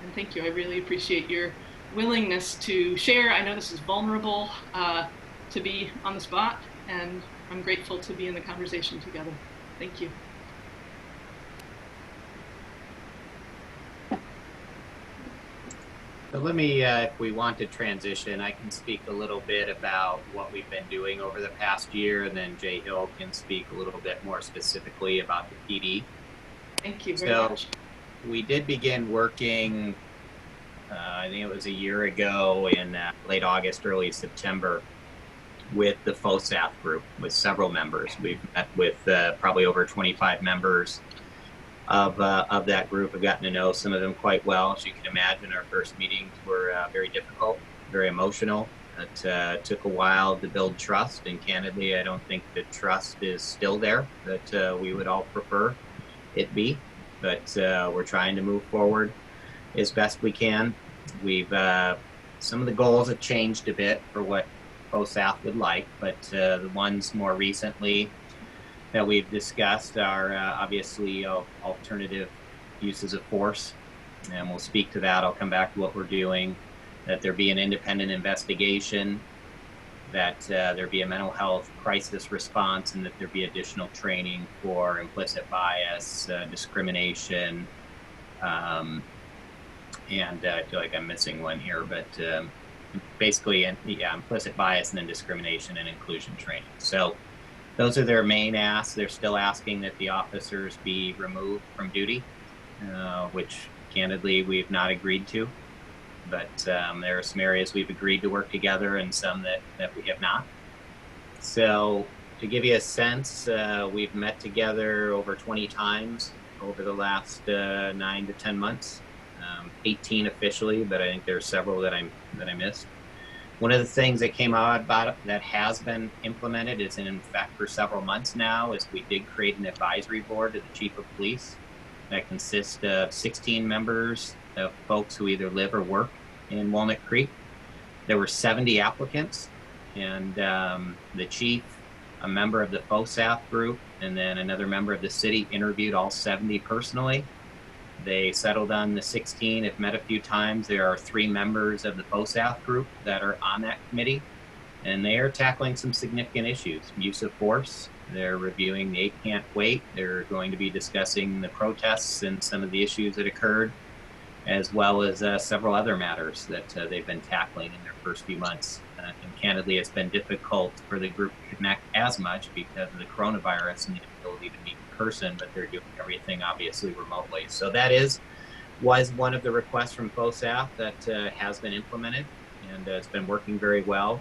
[SPEAKER 11] And thank you, I really appreciate your willingness to share. I know this is vulnerable to be on the spot, and I'm grateful to be in the conversation together. Thank you.
[SPEAKER 3] So let me, if we want to transition, I can speak a little bit about what we've been doing over the past year, and then Jay Hill can speak a little bit more specifically about the PD.
[SPEAKER 11] Thank you very much.
[SPEAKER 3] We did begin working I think it was a year ago in late August, early September, with the FOSAF group, with several members. We've met with probably over 25 members of that group. I've gotten to know some of them quite well. As you can imagine, our first meetings were very difficult, very emotional. It took a while to build trust, and candidly, I don't think the trust is still there that we would all prefer it be, but we're trying to move forward as best we can. We've some of the goals have changed a bit for what FOSAF would like, but the ones more recently that we've discussed are obviously alternative uses of force, and we'll speak to that. I'll come back to what we're doing, that there be an independent investigation, that there be a mental health crisis response, and that there be additional training for implicit bias, discrimination, and I feel like I'm missing one here, but basically, yeah, implicit bias and then discrimination and inclusion training. So those are their main asks. They're still asking that the officers be removed from duty, which candidly we've not agreed to. But there are some areas we've agreed to work together and some that we have not. So to give you a sense, we've met together over 20 times over the last 9 to 10 months, 18 officially, but I think there are several that I missed. One of the things that came out about it that has been implemented, is in effect for several months now, is we did create an advisory board to the chief of police that consists of 16 members of folks who either live or work in Walnut Creek. There were 70 applicants, and the chief, a member of the FOSAF group, and then another member of the city interviewed all 70 personally. They settled on the 16, have met a few times. There are 3 members of the FOSAF group that are on that committee, and they are tackling some significant issues. Use of force, they're reviewing the 8 Can't Wait, they're going to be discussing the protests and some of the issues that occurred, as well as several other matters that they've been tackling in their first few months. And candidly, it's been difficult for the group to connect as much because of the coronavirus and the ability to meet in person, but they're doing everything obviously remotely. So that was one of the requests from FOSAF that has been implemented, and it's been working very well.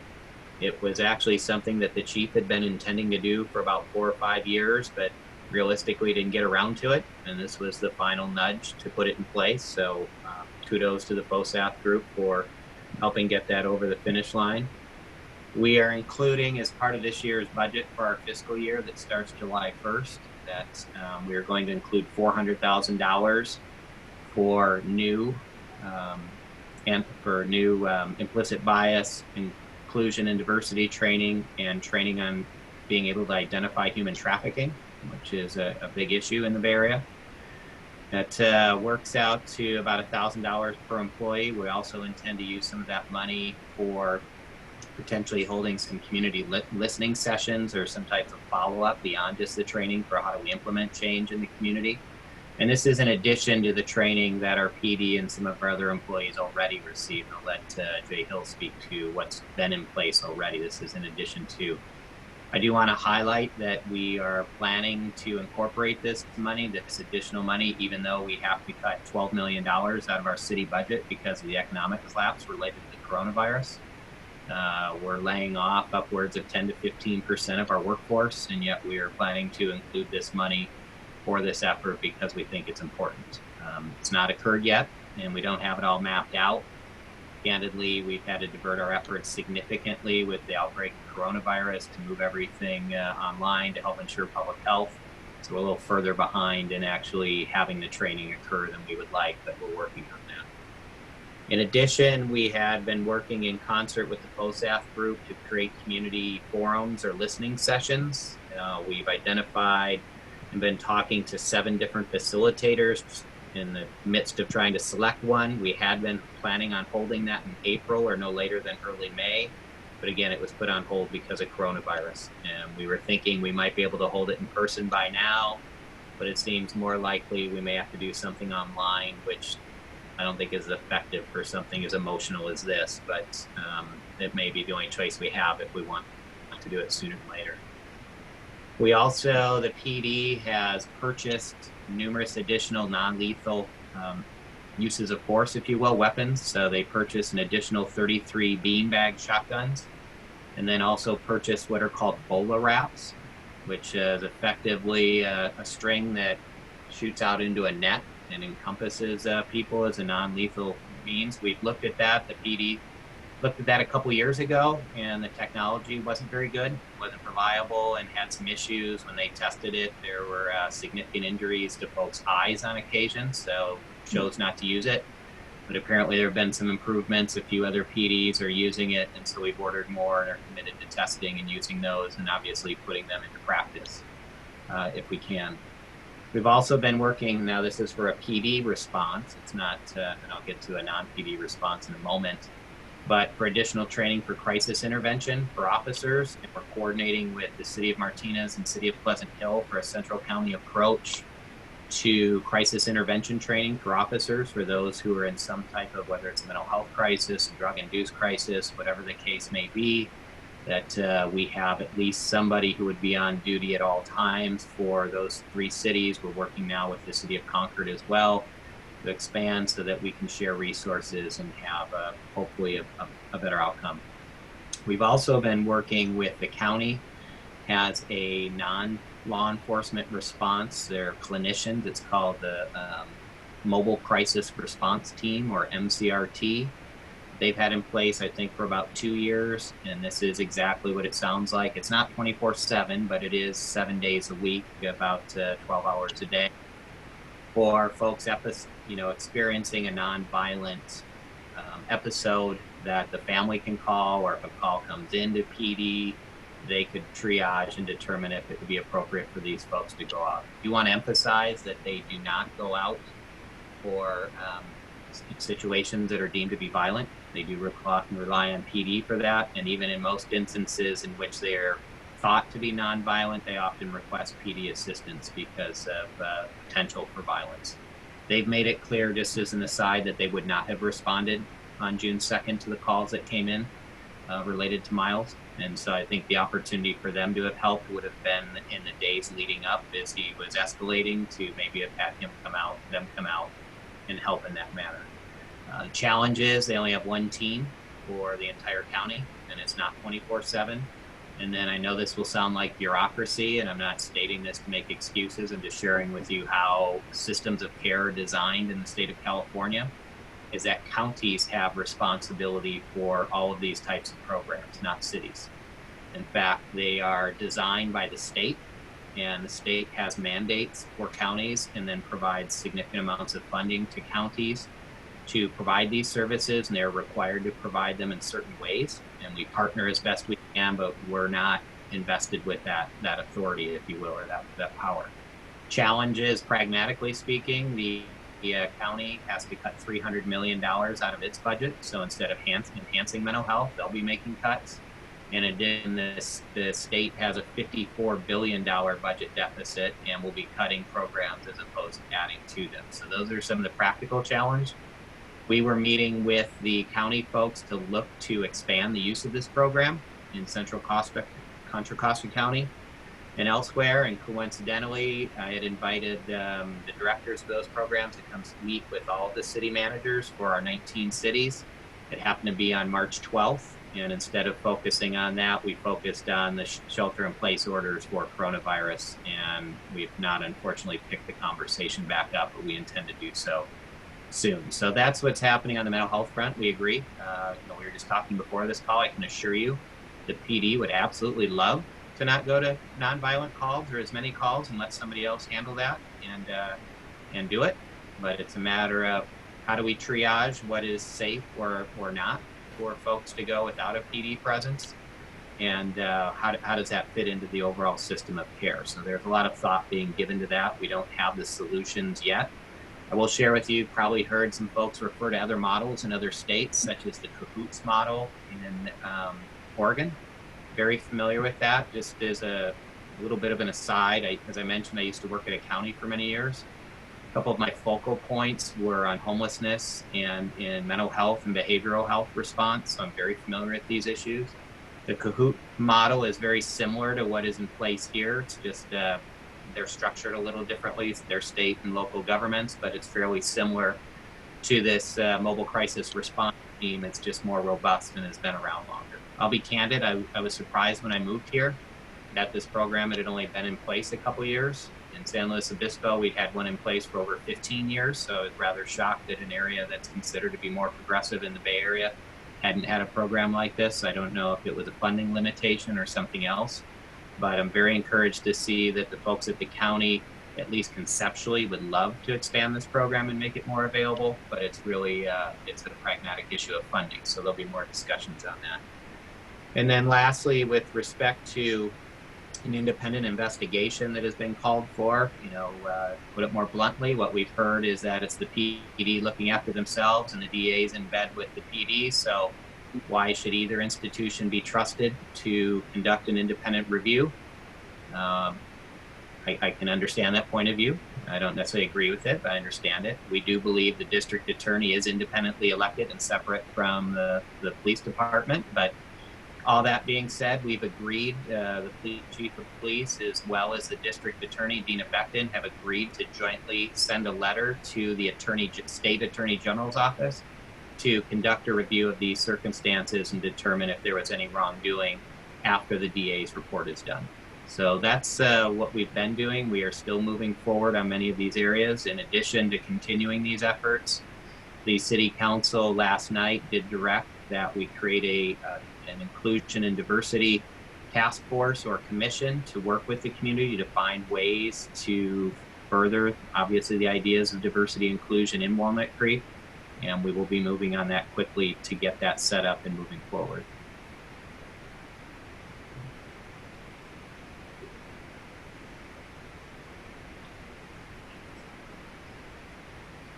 [SPEAKER 3] It was actually something that the chief had been intending to do for about 4 or 5 years, but realistically didn't get around to it, and this was the final nudge to put it in place. So kudos to the FOSAF group for helping get that over the finish line. We are including, as part of this year's budget for our fiscal year that starts July 1st, that we are going to include $400,000 for new implicit bias, inclusion and diversity training, and training on being able to identify human trafficking, which is a big issue in the Bay Area. That works out to about $1,000 per employee. We also intend to use some of that money for potentially holding some community listening sessions or some type of follow-up beyond just the training for how do we implement change in the community. And this is in addition to the training that our PD and some of our other employees already received. I'll let Jay Hill speak to what's been in place already. This is in addition to. I do want to highlight that we are planning to incorporate this money, this additional money, even though we have to cut $12 million out of our city budget because of the economic collapse related to the coronavirus. We're laying off upwards of 10 to 15% of our workforce, and yet we are planning to include this money for this effort because we think it's important. It's not occurred yet, and we don't have it all mapped out. Candidly, we've had to divert our efforts significantly with the outbreak of coronavirus to move everything online to help ensure public health. So we're a little further behind in actually having the training occur than we would like, but we're working on that. In addition, we had been working in concert with the FOSAF group to create community forums or listening sessions. We've identified and been talking to 7 different facilitators in the midst of trying to select one. We had been planning on holding that in April or no later than early May. But again, it was put on hold because of coronavirus. And we were thinking we might be able to hold it in person by now, but it seems more likely we may have to do something online, which I don't think is effective for something as emotional as this, but it may be the only choice we have if we want to do it sooner than later. We also, the PD has purchased numerous additional non-lethal uses of force, if you will, weapons. So they purchased an additional 33 beanbag shotguns, and then also purchased what are called BOLA wraps, which is effectively a string that shoots out into a net and encompasses people as a non-lethal means. We've looked at that. The PD looked at that a couple years ago, and the technology wasn't very good, wasn't reliable, and had some issues when they tested it. There were significant injuries to folks' eyes on occasion, so chose not to use it. But apparently there have been some improvements. A few other PDs are using it, and so we've ordered more and are committed to testing and using those, and obviously putting them into practice if we can. We've also been working, now this is for a PD response. It's not, and I'll get to a non-PD response in a moment, but for additional training for crisis intervention for officers. And we're coordinating with the City of Martinez and City of Pleasant Hill for a central county approach to crisis intervention training for officers, for those who are in some type of, whether it's a mental health crisis, drug-induced crisis, whatever the case may be, that we have at least somebody who would be on duty at all times for those 3 cities. We're working now with the City of Concord as well to expand so that we can share resources and have hopefully a better outcome. We've also been working with the county as a non-law enforcement response. They're clinicians. It's called the Mobile Crisis Response Team, or MCRT. They've had in place, I think, for about 2 years, and this is exactly what it sounds like. It's not 24/7, but it is 7 days a week, about 12 hours a day, for folks experiencing a non-violent episode that the family can call, or if a call comes into PD, they could triage and determine if it would be appropriate for these folks to go out. You want to emphasize that they do not go out for situations that are deemed to be violent. They do rely on PD for that, and even in most instances in which they are thought to be nonviolent, they often request PD assistance because of potential for violence. They've made it clear, just as an aside, that they would not have responded on June 2nd to the calls that came in related to Miles. And so I think the opportunity for them to have helped would have been in the days leading up, as he was escalating, to maybe have had them come out and help in that manner. The challenge is they only have 1 team for the entire county, and it's not 24/7. And then I know this will sound like bureaucracy, and I'm not stating this to make excuses. I'm just sharing with you how systems of care are designed in the state of California, is that counties have responsibility for all of these types of programs, not cities. In fact, they are designed by the state, and the state has mandates for counties and then provides significant amounts of funding to counties to provide these services, and they're required to provide them in certain ways. And we partner as best we can, but we're not invested with that authority, if you will, or that power. Challenges, pragmatically speaking, the county has to cut $300 million out of its budget. So instead of enhancing mental health, they'll be making cuts. In addition, the state has a $54 billion budget deficit and will be cutting programs as opposed to adding to them. So those are some of the practical challenges. We were meeting with the county folks to look to expand the use of this program in Contra Costa County and elsewhere. And coincidentally, I had invited the directors of those programs to come meet with all of the city managers for our 19 cities. It happened to be on March 12th. And instead of focusing on that, we focused on the shelter-in-place orders for coronavirus. And we've not, unfortunately, picked the conversation back up, but we intend to do so soon. So that's what's happening on the mental health front. We agree. We were just talking before this call. I can assure you the PD would absolutely love to not go to nonviolent calls or as many calls and let somebody else handle that and do it. But it's a matter of how do we triage what is safe or not for folks to go without a PD presence, and how does that fit into the overall system of care? So there's a lot of thought being given to that. We don't have the solutions yet. I will share with you, probably heard some folks refer to other models in other states, such as the CAHOOTS model in Oregon. Very familiar with that. Just as a little bit of an aside, as I mentioned, I used to work at a county for many years. A couple of my focal points were on homelessness and in mental health and behavioral health response. So I'm very familiar with these issues. The CAHOOT model is very similar to what is in place here. It's just they're structured a little differently. They're state and local governments, but it's fairly similar to this mobile crisis response team. It's just more robust and has been around longer. I'll be candid, I was surprised when I moved here that this program had only been in place a couple years. In San Luis Obispo, we'd had one in place for over 15 years, so I was rather shocked that an area that's considered to be more progressive in the Bay Area hadn't had a program like this. I don't know if it was a funding limitation or something else, but I'm very encouraged to see that the folks at the county, at least conceptually, would love to expand this program and make it more available, but it's really, it's a pragmatic issue of funding, so there'll be more discussions on that. And then lastly, with respect to an independent investigation that has been called for, you know, put it more bluntly, what we've heard is that it's the PD looking after themselves and the DA's in bed with the PD. So why should either institution be trusted to conduct an independent review? I can understand that point of view. I don't necessarily agree with it, but I understand it. We do believe the district attorney is independently elected and separate from the police department, but all that being said, we've agreed, the chief of police as well as the district attorney, Dina Becton, have agreed to jointly send a letter to the state attorney general's office to conduct a review of these circumstances and determine if there was any wrongdoing after the DA's report is done. So that's what we've been doing. We are still moving forward on many of these areas. In addition to continuing these efforts, the city council last night did direct that we create an inclusion and diversity task force or commission to work with the community to find ways to further, obviously, the ideas of diversity and inclusion in Walnut Creek. And we will be moving on that quickly to get that set up and moving forward.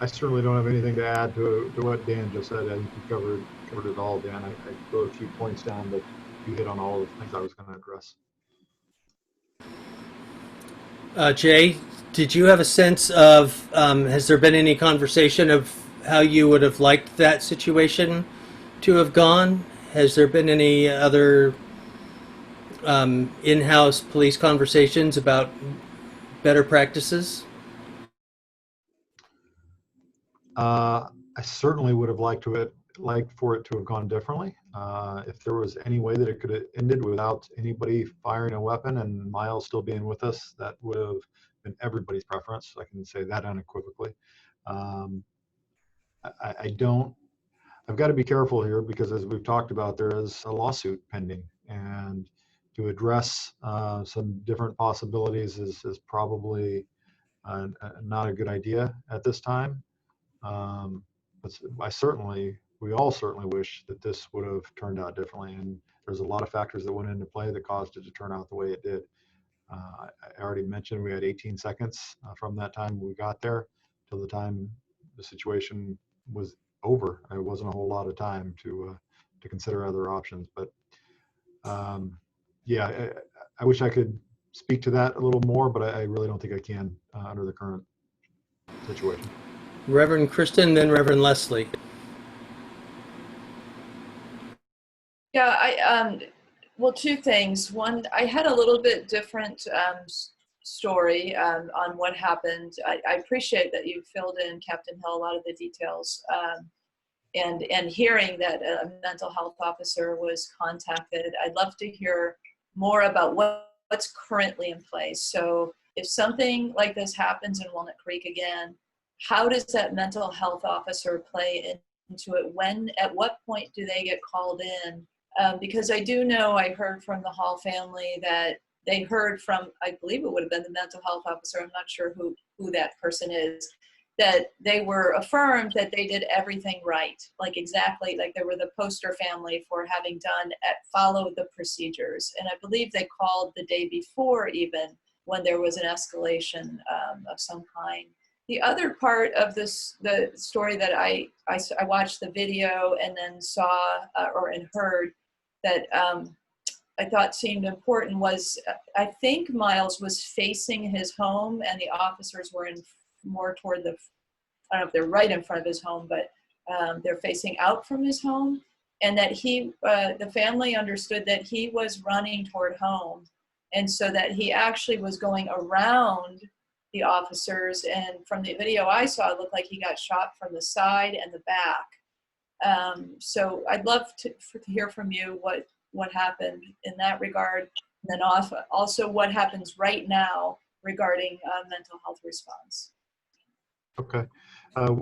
[SPEAKER 22] I certainly don't have anything to add to what Dan just said. I think you covered it all, Dan. I wrote a few points down, but you hit on all of the things I was going to address.
[SPEAKER 1] Jay, did you have a sense of, has there been any conversation of how you would have liked that situation to have gone? Has there been any other in-house police conversations about better practices?
[SPEAKER 22] I certainly would have liked for it to have gone differently. If there was any way that it could have ended without anybody firing a weapon and Miles still being with us, that would have been everybody's preference. I can say that unequivocally. I've got to be careful here because, as we've talked about, there is a lawsuit pending, and to address some different possibilities is probably not a good idea at this time. But we all certainly wish that this would have turned out differently. And there's a lot of factors that went into play that caused it to turn out the way it did. I already mentioned we had 18 seconds from that time we got there till the time the situation was over. It wasn't a whole lot of time to consider other options. But yeah, I wish I could speak to that a little more, but I really don't think I can under the current situation.
[SPEAKER 1] Reverend Kristen, then Reverend Leslie.
[SPEAKER 16] Yeah, well, two things. One, I had a little bit different story on what happened. I appreciate that you filled in, Captain Hill, a lot of the details. And hearing that a mental health officer was contacted, I'd love to hear more about what's currently in place. So if something like this happens in Walnut Creek again, how does that mental health officer play into it? At what point do they get called in? Because I do know, I heard from the Hall family that they heard from, I believe it would have been the mental health officer, I'm not sure who that person is, that they were affirmed that they did everything right, like exactly, like they were the poster family for having followed the procedures. And I believe they called the day before even when there was an escalation of some kind. The other part of this, the story that I watched the video and then saw and heard that I thought seemed important was, I think Miles was facing his home and the officers were more toward I don't know if they're right in front of his home, but they're facing out from his home, and that the family understood that he was running toward home, and so that he actually was going around the officers. And from the video I saw, it looked like he got shot from the side and the back. So I'd love to hear from you what happened in that regard. And then also what happens right now regarding mental health response.
[SPEAKER 22] Okay.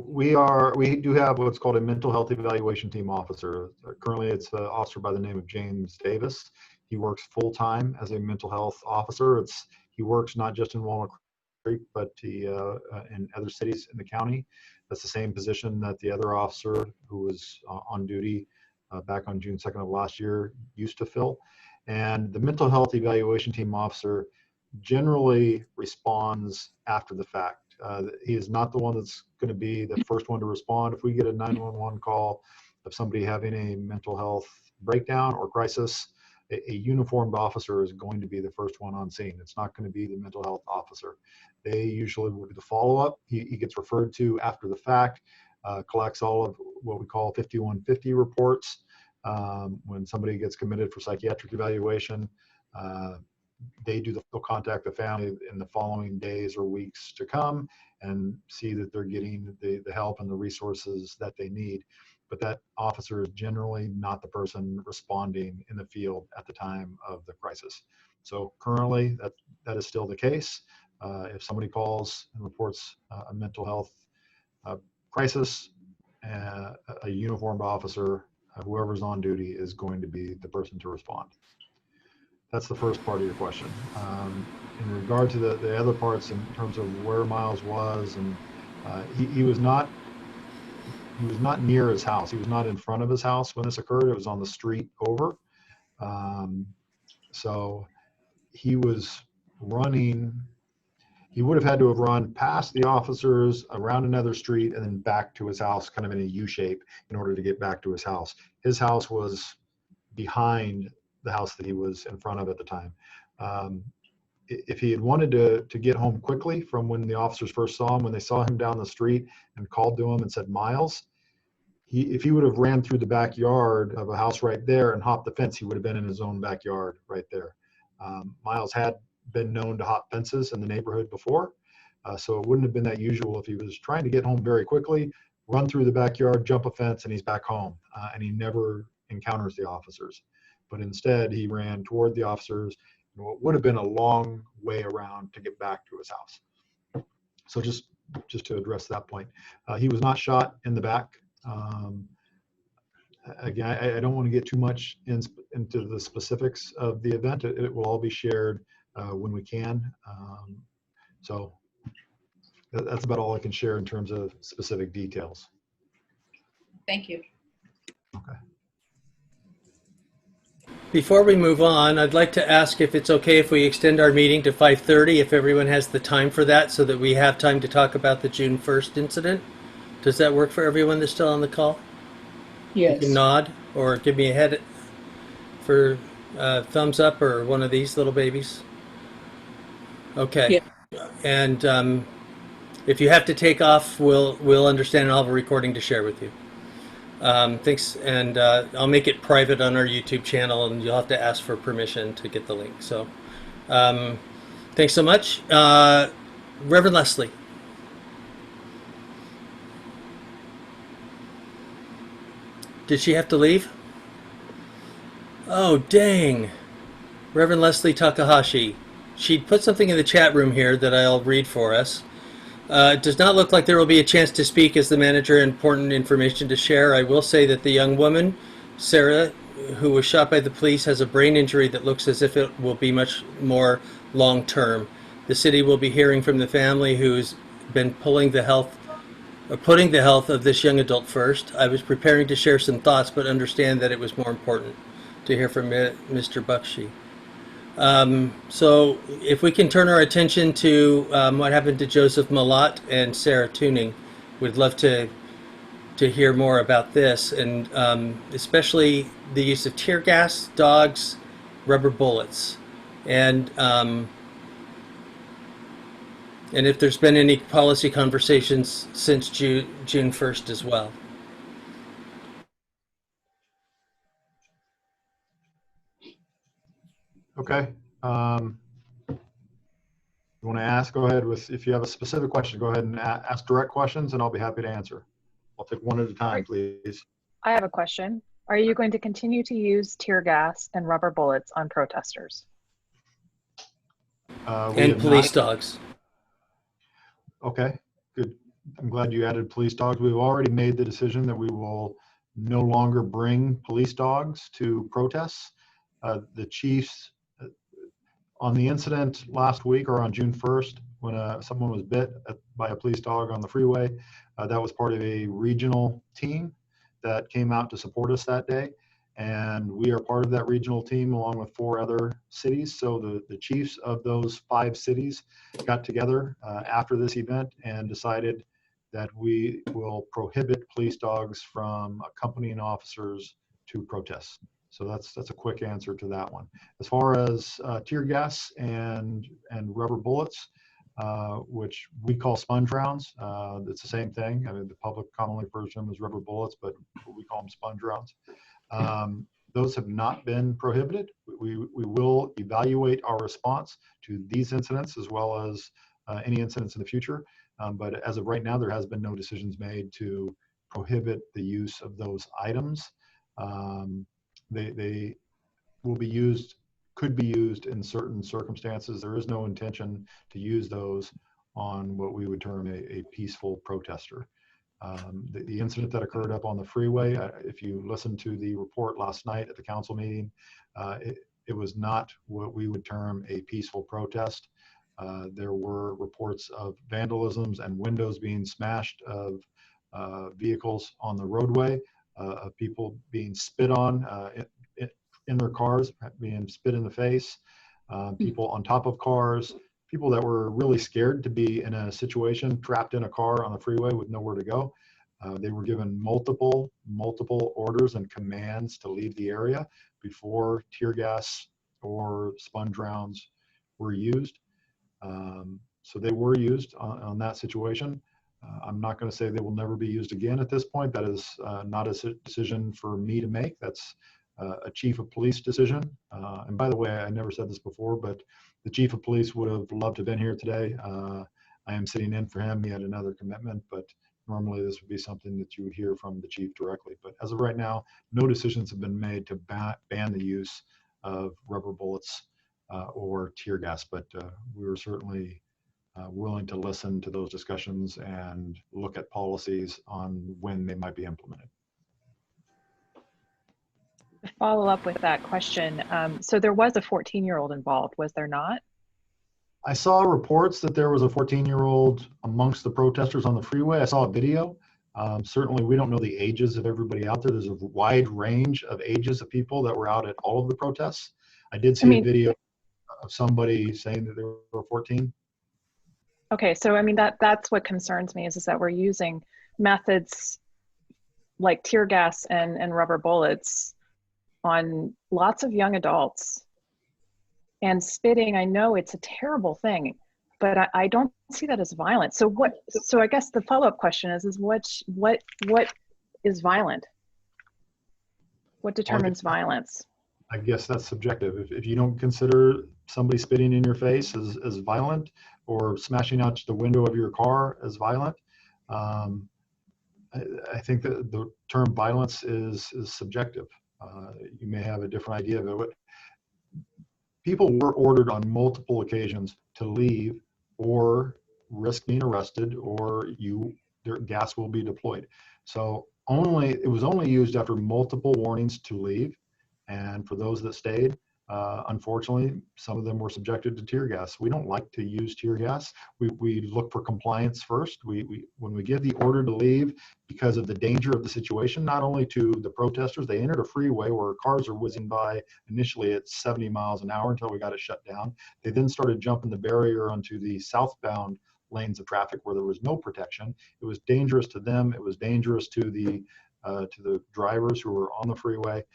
[SPEAKER 22] We do have what's called a mental health evaluation team officer. Currently, it's an officer by the name of James Davis. He works full-time as a mental health officer. He works not just in Walnut Creek, but in other cities in the county. That's the same position that the other officer who was on duty back on June 2nd of last year used to fill. And the mental health evaluation team officer generally responds after the fact. He is not the one that's going to be the first one to respond. If we get a 911 call of somebody having a mental health breakdown or crisis, a uniformed officer is going to be the first one on scene. It's not going to be the mental health officer. They usually will do the follow-up. He gets referred to after the fact, collects all of what we call 5150 reports. When somebody gets committed for psychiatric evaluation, they'll contact the family in the following days or weeks to come and see that they're getting the help and the resources that they need. But that officer is generally not the person responding in the field at the time of the crisis. So currently that is still the case. If somebody calls and reports a mental health crisis, a uniformed officer, whoever's on duty, is going to be the person to respond. That's the first part of your question. In regard to the other parts, in terms of where Miles was, and he was not near his house. He was not in front of his house when this occurred. It was on the street over. So he was running. He would have had to have run past the officers, around another street, and then back to his house, kind of in a U shape, in order to get back to his house. His house was behind the house that he was in front of at the time. If he had wanted to get home quickly from when the officers first saw him, when they saw him down the street and called to him and said, Miles, if he would have ran through the backyard of a house right there and hopped the fence, he would have been in his own backyard right there. Miles had been known to hop fences in the neighborhood before, so it wouldn't have been that usual if he was trying to get home very quickly, run through the backyard, jump a fence, and he's back home, and he never encounters the officers. But instead, he ran toward the officers, and what would have been a long way around to get back to his house. So just to address that point, he was not shot in the back. Again, I don't want to get too much into the specifics of the event. It will all be shared when we can. So that's about all I can share in terms of specific details.
[SPEAKER 16] Thank you.
[SPEAKER 22] Okay.
[SPEAKER 1] Before we move on, I'd like to ask if it's okay if we extend our meeting to 5:30, if everyone has the time for that, so that we have time to talk about the June 1st incident. Does that work for everyone that's still on the call?
[SPEAKER 5] Yes.
[SPEAKER 1] You can nod or give me a head for thumbs up or one of these little babies. Okay.
[SPEAKER 5] Yeah.
[SPEAKER 1] And if you have to take off, we'll understand, and I'll have a recording to share with you. Thanks, and I'll make it private on our YouTube channel, and you'll have to ask for permission to get the link. So, thanks so much, Reverend Leslie. Did she have to leave? Oh, dang. Reverend Leslie Takahashi. She put something in the chat room here that I'll read for us. It does not look like there will be a chance to speak as the manager. Important information to share. I will say that the young woman, Sarah, who was shot by the police, has a brain injury that looks as if it will be much more long-term. The city will be hearing from the family, who's been putting the health of this young adult first. I was preparing to share some thoughts, but understand that it was more important to hear from Mr. Bakshi. So if we can turn our attention to what happened to Joseph Malat and Sarah Tuning, we'd love to hear more about this, and especially the use of tear gas, dogs, rubber bullets, and if there's been any policy conversations since June 1st as well.
[SPEAKER 22] Okay. You want to ask? Go ahead with, if you have a specific question, go ahead and ask direct questions and I'll be happy to answer. I'll take one at a time, please.
[SPEAKER 8] I have a question. Are you going to continue to use tear gas and rubber bullets on protesters?
[SPEAKER 1] And police dogs.
[SPEAKER 22] Okay, good. I'm glad you added police dogs. We've already made the decision that we will no longer bring police dogs to protests. The chiefs, on the incident last week or on June 1st, when someone was bit by a police dog on the freeway, that was part of a regional team that came out to support us that day. And we are part of that regional team along with 4 other cities. So the chiefs of those 5 cities got together after this event and decided that we will prohibit police dogs from accompanying officers to protests. So that's a quick answer to that one. As far as tear gas and rubber bullets, which we call sponge rounds, it's the same thing. I mean, the public commonly refers to them as rubber bullets, but we call them sponge rounds. Those have not been prohibited. We will evaluate our response to these incidents as well as any incidents in the future. But as of right now, there has been no decisions made to prohibit the use of those items. They will be used, could be used in certain circumstances. There is no intention to use those on what we would term a peaceful protester. The incident that occurred up on the freeway, if you listen to the report last night at the council meeting, it was not what we would term a peaceful protest. There were reports of vandalisms and windows being smashed of vehicles on the roadway, of people being spit on in their cars, being spit in the face, people on top of cars, people that were really scared to be in a situation trapped in a car on the freeway with nowhere to go. They were given multiple orders and commands to leave the area before tear gas or sponge rounds were used. So they were used on that situation. I'm not going to say they will never be used again at this point. That is not a decision for me to make. That's a chief of police decision. And by the way, I never said this before, but the chief of police would have loved to have been here today. I am sitting in for him. He had another commitment, but normally this would be something that you would hear from the chief directly. But as of right now, no decisions have been made to ban the use of rubber bullets or tear gas, but we were certainly willing to listen to those discussions and look at policies on when they might be implemented.
[SPEAKER 8] To follow up with that question, so there was a 14-year-old involved, was there not?
[SPEAKER 22] I saw reports that there was a 14-year-old amongst the protesters on the freeway. I saw a video. Certainly, we don't know the ages of everybody out there. There's a wide range of ages of people that were out at all of the protests. I did see a video of somebody saying that they were 14.
[SPEAKER 8] Okay, so I mean, that's what concerns me is that we're using methods like tear gas and rubber bullets on lots of young adults. And spitting, I know it's a terrible thing, but I don't see that as violent. So so I guess the follow-up question is what is violent? What determines violence?
[SPEAKER 22] I guess that's subjective. If you don't consider somebody spitting in your face as violent or smashing out the window of your car as violent, I think that the term violence is subjective. You may have a different idea of it. People were ordered on multiple occasions to leave or risk being arrested, or their gas will be deployed. So it was only used after multiple warnings to leave. And for those that stayed, unfortunately, some of them were subjected to tear gas. We don't like to use tear gas. We look for compliance first. When we give the order to leave because of the danger of the situation, not only to the protesters, they entered a freeway where cars are whizzing by initially at 70 miles an hour until we got it shut down. They then started jumping the barrier onto the southbound lanes of traffic where there was no protection. It was dangerous to them. It was dangerous to the drivers who were on the freeway.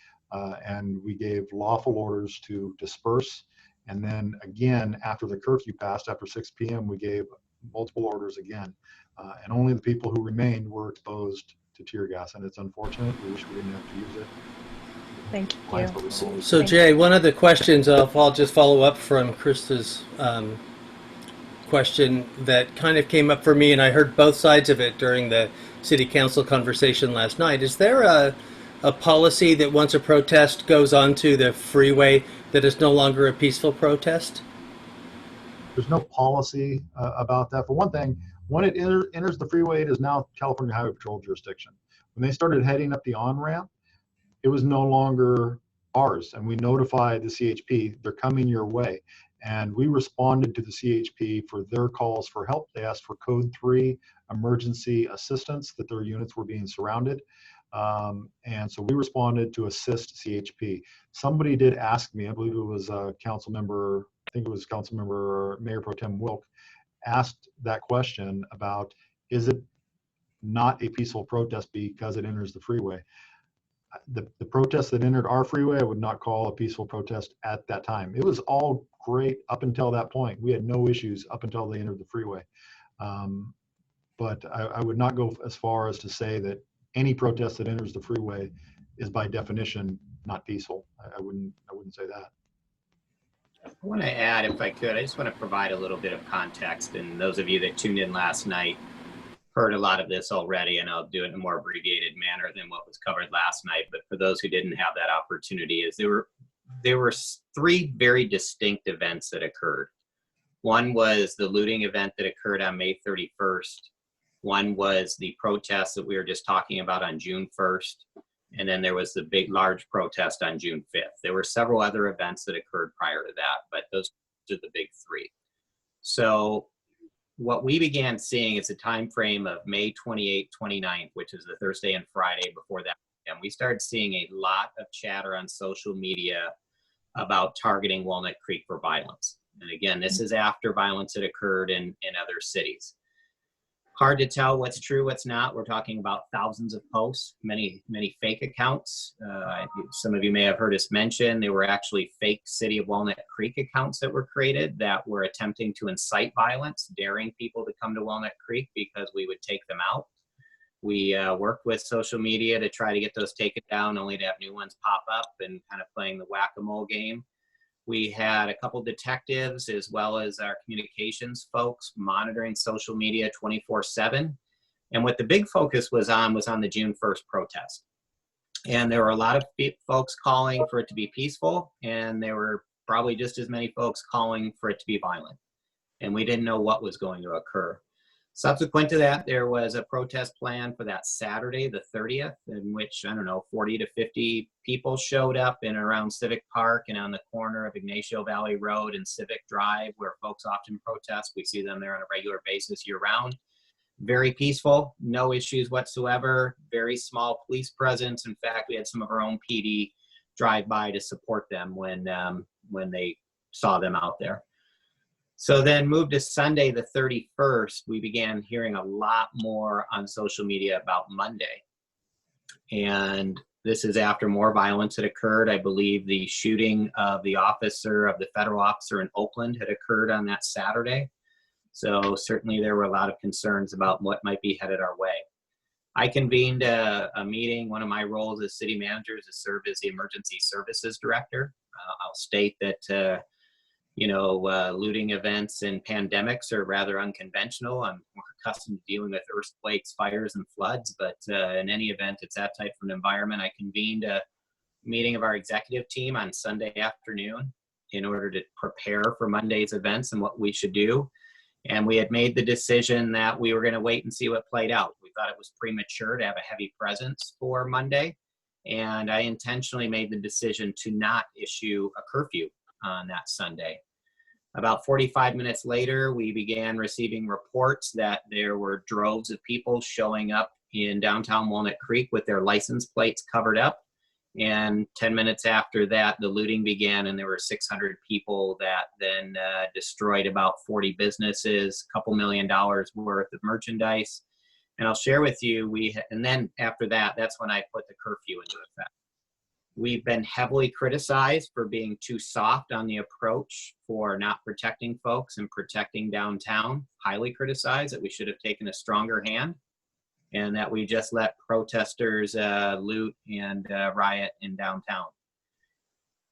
[SPEAKER 22] And we gave lawful orders to disperse. And then again, after the curfew passed, after 6 p.m., we gave multiple orders again. And only the people who remained were exposed to tear gas. And it's unfortunate. We wish we didn't have to use it.
[SPEAKER 8] Thank you.
[SPEAKER 1] So Jay, one of the questions I'll just follow up from Krista's question that kind of came up for me, and I heard both sides of it during the city council conversation last night. Is there a policy that once a protest goes onto the freeway that is no longer a peaceful protest?
[SPEAKER 22] There's no policy about that. For one thing, when it enters the freeway, it is now California Highway Patrol jurisdiction. When they started heading up the on-ramp, it was no longer ours, and we notified the CHP, they're coming your way. And we responded to the CHP for their calls for help. They asked for code 3 emergency assistance, that their units were being surrounded. And so we responded to assist CHP. Somebody did ask me, I believe it was a council member, I think it was council member Mayor Pro Tem Wilk, asked that question about, is it not a peaceful protest because it enters the freeway? The protest that entered our freeway, I would not call a peaceful protest at that time. It was all great up until that point. We had no issues up until they entered the freeway. But I would not go as far as to say that any protest that enters the freeway is by definition not peaceful. I wouldn't say that.
[SPEAKER 3] I want to add, if I could, I just want to provide a little bit of context. And those of you that tuned in last night heard a lot of this already, and I'll do it in a more abbreviated manner than what was covered last night. But for those who didn't have that opportunity, is there were 3 very distinct events that occurred. One was the looting event that occurred on May 31st. One was the protest that we were just talking about on June 1st. And then there was the big, large protest on June 5th. There were several other events that occurred prior to that, but those are the big 3. So what we began seeing is a time frame of May 28th, 29th, which is the Thursday and Friday before that. And we started seeing a lot of chatter on social media about targeting Walnut Creek for violence. And again, this is after violence had occurred in other cities. Hard to tell what's true, what's not. We're talking about thousands of posts, many fake accounts. Some of you may have heard us mention there were actually fake City of Walnut Creek accounts that were created that were attempting to incite violence, daring people to come to Walnut Creek because we would take them out. We worked with social media to try to get those taken down, only to have new ones pop up and kind of playing the whack-a-mole game. We had a couple detectives as well as our communications folks monitoring social media 24/7. And what the big focus was on the June 1st protest. And there were a lot of folks calling for it to be peaceful, and there were probably just as many folks calling for it to be violent. And we didn't know what was going to occur. Subsequent to that, there was a protest plan for that Saturday, the 30th, in which, 40 to 50 people showed up in and around Civic Park and on the corner of Ignacio Valley Road and Civic Drive, where folks often protest. We see them there on a regular basis year-round. Very peaceful, no issues whatsoever, very small police presence. In fact, we had some of our own PD drive by to support them when they saw them out there. So then moved to Sunday, the 31st, we began hearing a lot more on social media about Monday. And this is after more violence had occurred. I believe the shooting of the federal officer in Oakland had occurred on that Saturday. So certainly there were a lot of concerns about what might be headed our way. I convened a meeting. One of my roles as city manager is to serve as the emergency services director. I'll state that looting events and pandemics are rather unconventional. I'm more accustomed to dealing with earthquakes, fires, and floods, but in any event, it's that type of an environment. I convened a meeting of our executive team on Sunday afternoon in order to prepare for Monday's events and what we should do. And we had made the decision that we were going to wait and see what played out. We thought it was premature to have a heavy presence for Monday, and I intentionally made the decision to not issue a curfew on that Sunday. About 45 minutes later, we began receiving reports that there were droves of people showing up in downtown Walnut Creek with their license plates covered up. And 10 minutes after that, the looting began, and there were 600 people that then destroyed about 40 businesses, a couple $1 million worth of merchandise. And I'll share with you, and then after that, that's when I put the curfew into effect. We've been heavily criticized for being too soft on the approach, for not protecting folks and protecting downtown. Highly criticized that we should have taken a stronger hand, and that we just let protesters loot and riot in downtown.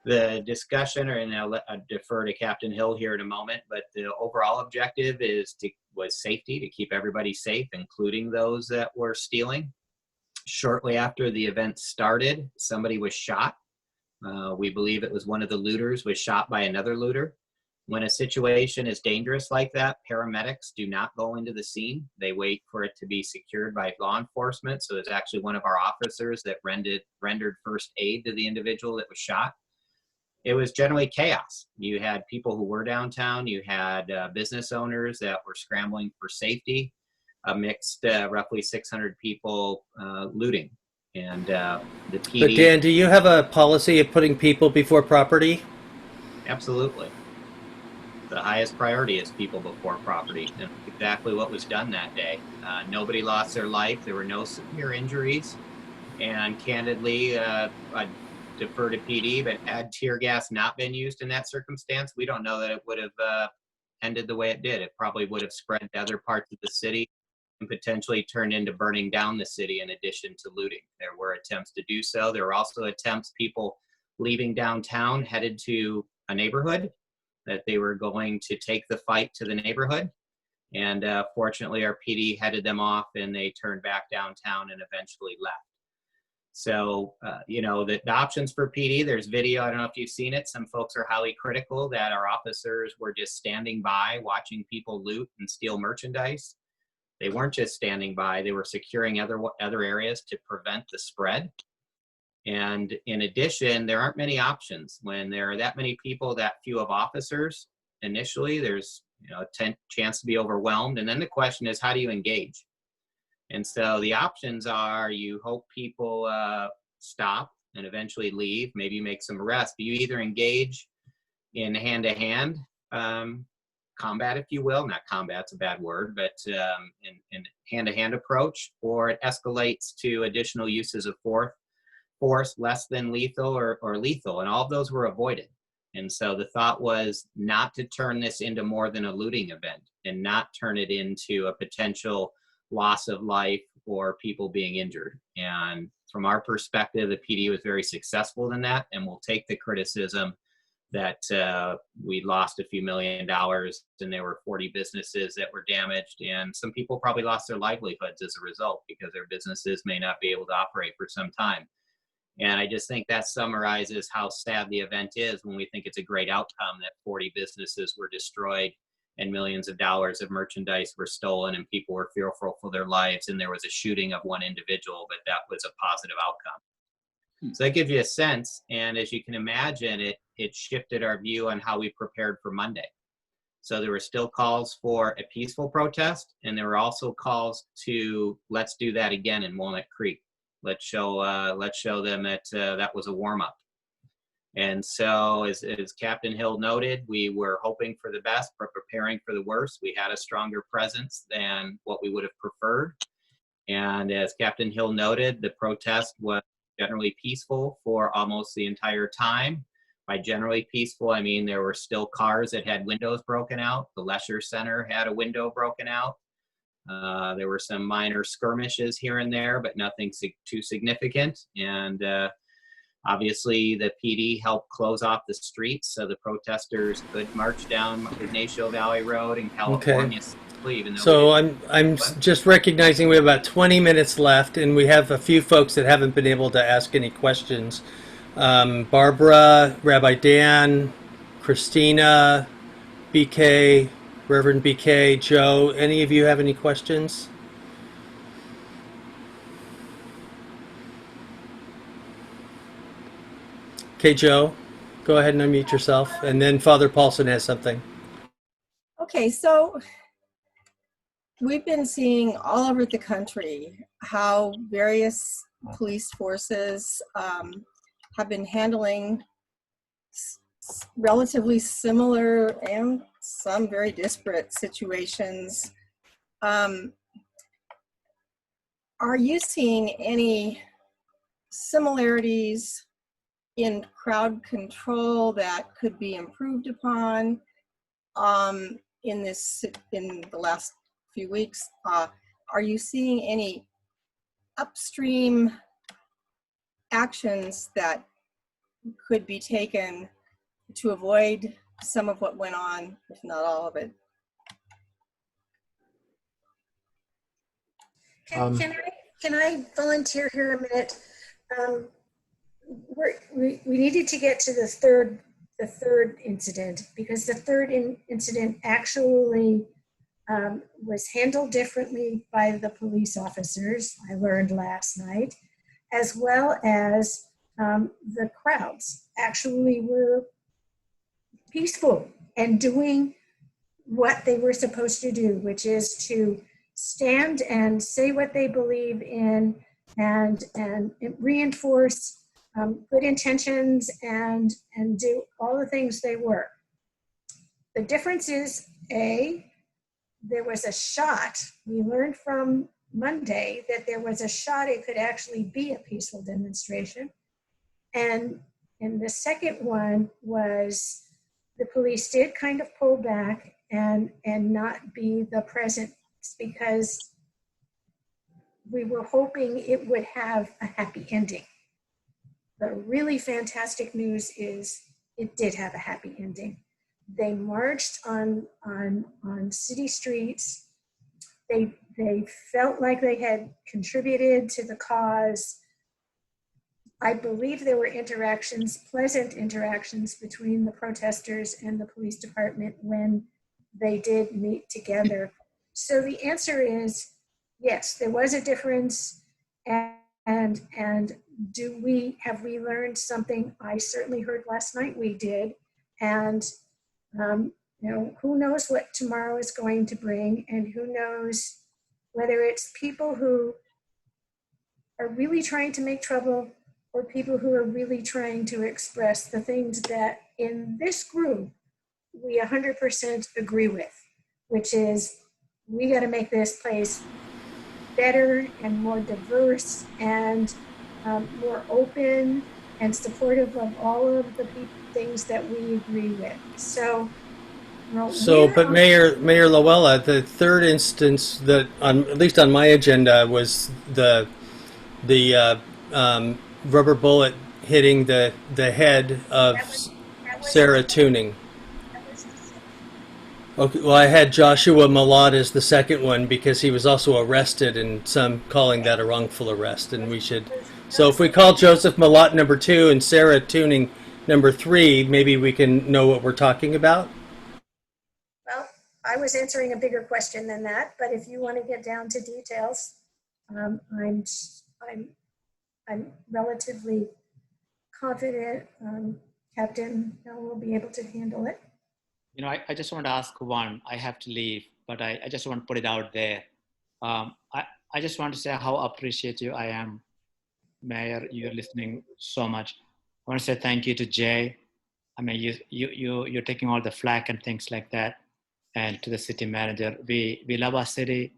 [SPEAKER 3] The discussion, and I'll defer to Captain Hill here in a moment, but the overall objective was safety, to keep everybody safe, including those that were stealing. Shortly after the event started, somebody was shot. We believe it was one of the looters was shot by another looter. When a situation is dangerous like that, paramedics do not go into the scene. They wait for it to be secured by law enforcement. So there's actually one of our officers that rendered first aid to the individual that was shot. It was generally chaos. You had people who were downtown. You had business owners that were scrambling for safety, amidst roughly 600 people looting. And the PD.
[SPEAKER 1] But Dan, do you have a policy of putting people before property?
[SPEAKER 3] Absolutely. The highest priority is people before property. And exactly what was done that day. Nobody lost their life. There were no severe injuries. And candidly, I defer to PD, but had tear gas not been used in that circumstance, we don't know that it would have ended the way it did. It probably would have spread to other parts of the city and potentially turned into burning down the city in addition to looting. There were attempts to do so. There were also attempts, people leaving downtown, headed to a neighborhood, that they were going to take the fight to the neighborhood. And fortunately, our PD headed them off and they turned back downtown and eventually left. So, the options for PD, there's video. I don't know if you've seen it. Some folks are highly critical that our officers were just standing by, watching people loot and steal merchandise. They weren't just standing by, they were securing other areas to prevent the spread. And in addition, there aren't many options. When there are that many people, that few of officers, initially, there's a chance to be overwhelmed. And then the question is, how do you engage? And so the options are, you hope people stop and eventually leave, maybe make some arrests, but you either engage in hand-to-hand combat, if you will. Not combat's a bad word, but in hand-to-hand approach, or it escalates to additional uses of force less than lethal or lethal, and all of those were avoided. And so the thought was not to turn this into more than a looting event and not turn it into a potential loss of life or people being injured. And from our perspective, the PD was very successful in that, and we'll take the criticism that we lost a few $1 million and there were 40 businesses that were damaged, and some people probably lost their livelihoods as a result because their businesses may not be able to operate for some time. And I just think that summarizes how sad the event is when we think it's a great outcome that 40 businesses were destroyed and millions of dollars of merchandise were stolen and people were fearful for their lives, and there was a shooting of one individual, but that was a positive outcome. So that gives you a sense, and as you can imagine, it shifted our view on how we prepared for Monday. So there were still calls for a peaceful protest, and there were also calls to, let's do that again in Walnut Creek. Let's show them that that was a warm-up. And so as Captain Hill noted, we were hoping for the best, but preparing for the worst. We had a stronger presence than what we would have preferred. And as Captain Hill noted, the protest was generally peaceful for almost the entire time. By generally peaceful, I mean there were still cars that had windows broken out. The Lesher Center had a window broken out. There were some minor skirmishes here and there, but nothing too significant. And obviously, the PD helped close off the streets so the protesters could march down Ignacio Valley Road in California.
[SPEAKER 1] Okay. So I'm just recognizing we have about 20 minutes left, and we have a few folks that haven't been able to ask any questions. Barbara, Rabbi Dan, Christina, BK, Reverend BK, Joe, any of you have any questions? Okay, Joe, go ahead and unmute yourself, and then Father Paulson has something.
[SPEAKER 4] Okay, so we've been seeing all over the country how various police forces have been handling relatively similar and some very disparate situations. Are you seeing any similarities in crowd control that could be improved upon in the last few weeks? Are you seeing any upstream actions that could be taken to avoid some of what went on, if not all of it.
[SPEAKER 21] Can I volunteer here a minute? We needed to get to the third incident, because the third incident actually was handled differently by the police officers, I learned last night, as well as the crowds actually were peaceful and doing what they were supposed to do, which is to stand and say what they believe in and reinforce good intentions and do all the things they were. The difference is, there was a shot. We learned from Monday that there was a shot. It could actually be a peaceful demonstration. And the second one was the police did kind of pull back and not be the presence, because we were hoping it would have a happy ending. The really fantastic news is it did have a happy ending. They marched on city streets. They felt like they had contributed to the cause. I believe there were interactions, pleasant interactions, between the protesters and the police department when they did meet together. So the answer is yes, there was a difference. And have we learned something? I certainly heard last night we did. And who knows what tomorrow is going to bring, and who knows whether it's people who are really trying to make trouble or people who are really trying to express the things that in this group we 100% agree with, which is we got to make this place better and more diverse and more open and supportive of all of the things that we agree with. So,
[SPEAKER 1] But Mayor Lowella, the third instance that, at least on my agenda, was the rubber bullet hitting the head of Sarah Tuning. Okay, well, I had Joshua Malott as the second one because he was also arrested, and some calling that a wrongful arrest, and we should. So if we call Joseph Malott number 2 and Sarah Tuning number 3, maybe we can know what we're talking about.
[SPEAKER 21] Well, I was answering a bigger question than that, but if you want to get down to details, I'm relatively confident Captain will be able to handle it.
[SPEAKER 17] I just want to ask one. I have to leave, but I just want to put it out there. I just want to say how appreciative I am, Mayor. You're listening so much. I want to say thank you to Jay. I mean, you're taking all the flack and things like that, and to the city manager. We love our city.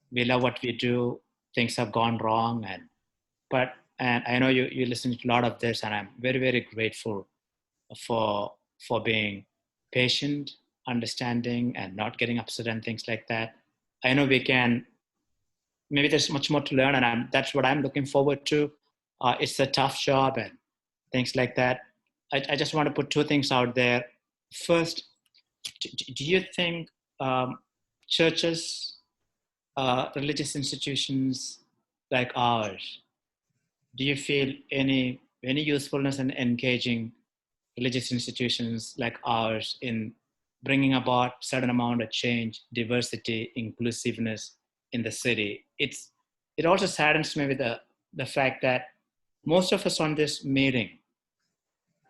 [SPEAKER 17] We love what we do. Things have gone wrong, and I know you listen to a lot of this, and I'm very, very grateful for being patient, understanding, and not getting upset and things like that. I know maybe there's much more to learn, and that's what I'm looking forward to. It's a tough job and things like that. I just want to put two things out there. First, do you think churches, religious institutions like ours, do you feel any usefulness in engaging religious institutions like ours in bringing about certain amount of change, diversity, inclusiveness in the city? It also saddens me with the fact that most of us on this meeting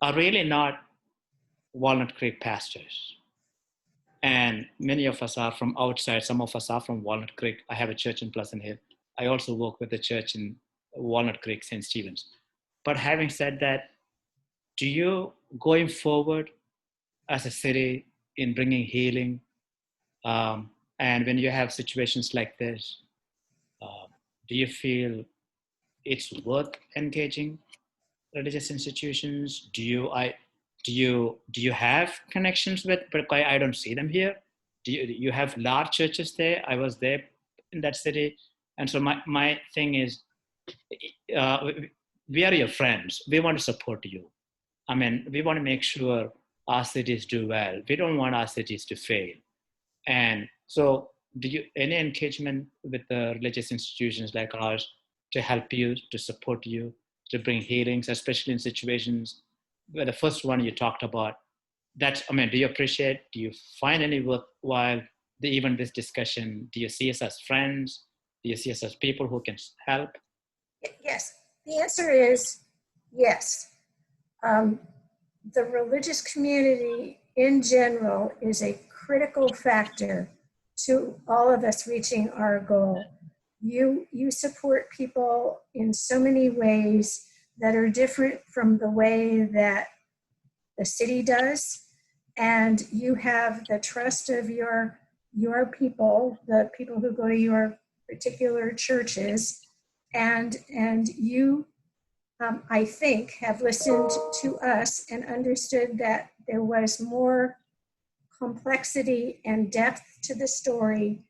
[SPEAKER 17] are really not Walnut Creek pastors. And many of us are from outside. Some of us are from Walnut Creek. I have a church in Pleasant Hill. I also work with the church in Walnut Creek, St. Stephen's. But having said that, do you, going forward as a city, in bringing healing, and when you have situations like this, do you feel it's worth engaging religious institutions? Do you have connections with? But I don't see them here. Do you have large churches there? I was there in that city, and so my thing is, we are your friends. We want to support you. I mean, we want to make sure our cities do well. We don't want our cities to fail. And so do you any engagement with the religious institutions like ours to help you, to support you, to bring healings, especially in situations where the first one you talked about, that's, I mean, do you appreciate, do you find any worthwhile, even this discussion? Do you see us as friends? Do you see us as people who can help?
[SPEAKER 21] Yes, the answer is yes. The religious community in general is a critical factor to all of us reaching our goal. You support people in so many ways that are different from the way that the city does, and you have the trust of your people, the people who go to your particular churches, and you, I think, have listened to us and understood that there was more complexity and depth to the story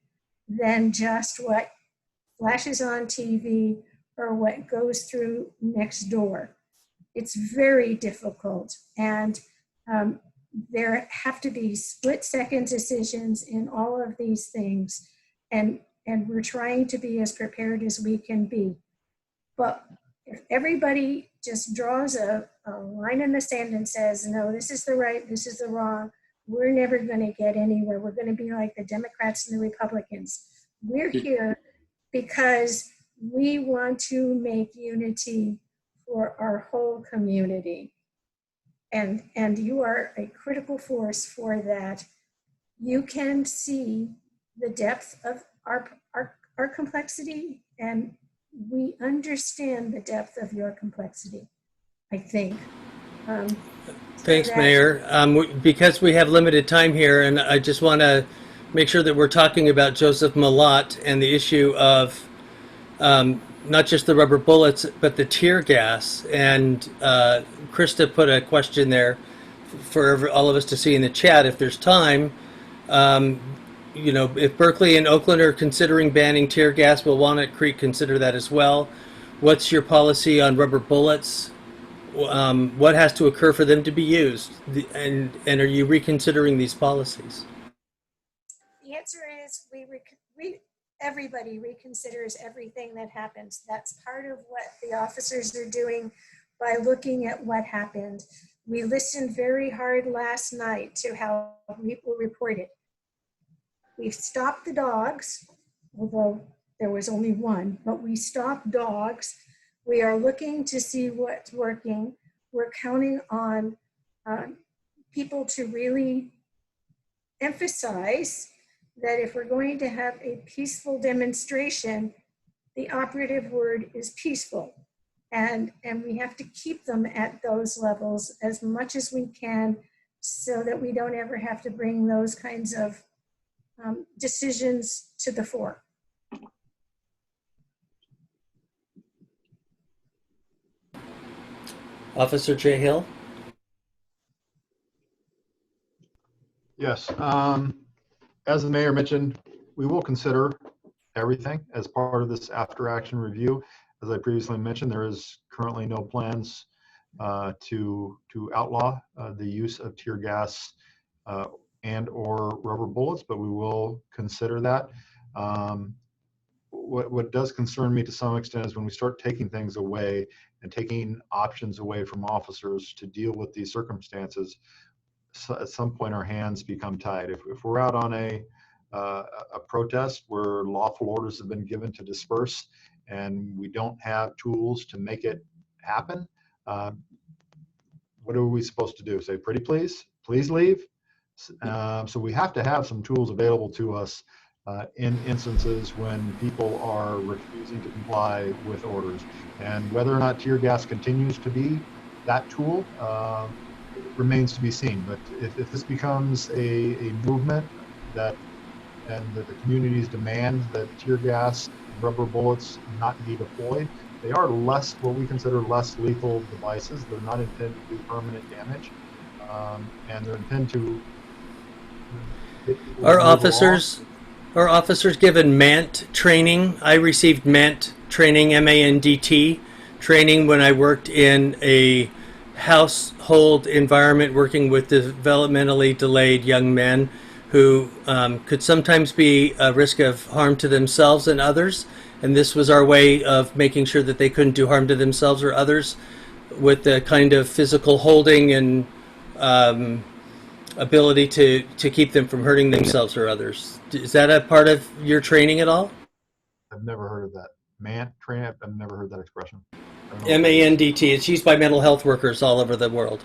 [SPEAKER 21] than just what flashes on TV or what goes through next door. It's very difficult, and there have to be split-second decisions in all of these things, and we're trying to be as prepared as we can be. But if everybody just draws a line in the sand and says, no, this is the right, this is the wrong, we're never going to get anywhere. We're going to be like the Democrats and the Republicans. We're here because we want to make unity for our whole community. And you are a critical force for that. You can see the depth of our complexity, and we understand the depth of your complexity, I think.
[SPEAKER 1] Thanks, Mayor. Because we have limited time here, and I just want to make sure that we're talking about Joseph Malott and the issue of not just the rubber bullets, but the tear gas. And Krista put a question there for all of us to see in the chat if there's time. You know, if Berkeley and Oakland are considering banning tear gas, will Walnut Creek consider that as well? What's your policy on rubber bullets? What has to occur for them to be used? And are you reconsidering these policies?
[SPEAKER 21] The answer is everybody reconsiders everything that happens. That's part of what the officers are doing by looking at what happened. We listened very hard last night to how people reported. We've stopped the dogs, although there was only one, but we stopped dogs. We are looking to see what's working. We're counting on people to really emphasize that if we're going to have a peaceful demonstration, the operative word is peaceful. And we have to keep them at those levels as much as we can so that we don't ever have to bring those kinds of decisions to the fore.
[SPEAKER 1] Officer Jay Hill?
[SPEAKER 22] Yes. As the mayor mentioned, we will consider everything as part of this after-action review. As I previously mentioned, there is currently no plans to outlaw the use of tear gas and or rubber bullets, but we will consider that. What does concern me to some extent is when we start taking things away and taking options away from officers to deal with these circumstances, so at some point our hands become tied. If we're out on a protest where lawful orders have been given to disperse and we don't have tools to make it happen, what are we supposed to do? Say, pretty please leave? So we have to have some tools available to us in instances when people are refusing to comply with orders. And whether or not tear gas continues to be that tool remains to be seen. But if this becomes a movement that the communities demand that tear gas, rubber bullets not be deployed, they are what we consider less lethal devices. They're not intended to do permanent damage, and they're intended to.
[SPEAKER 1] Are officers given MANT training? I received MANT training, MANDT training, when I worked in a household environment working with developmentally delayed young men who could sometimes be a risk of harm to themselves and others. And this was our way of making sure that they couldn't do harm to themselves or others with the kind of physical holding and ability to keep them from hurting themselves or others. Is that a part of your training at all?
[SPEAKER 22] I've never heard of that. Training, I've never heard that expression.
[SPEAKER 1] MANDT. It's used by mental health workers all over the world.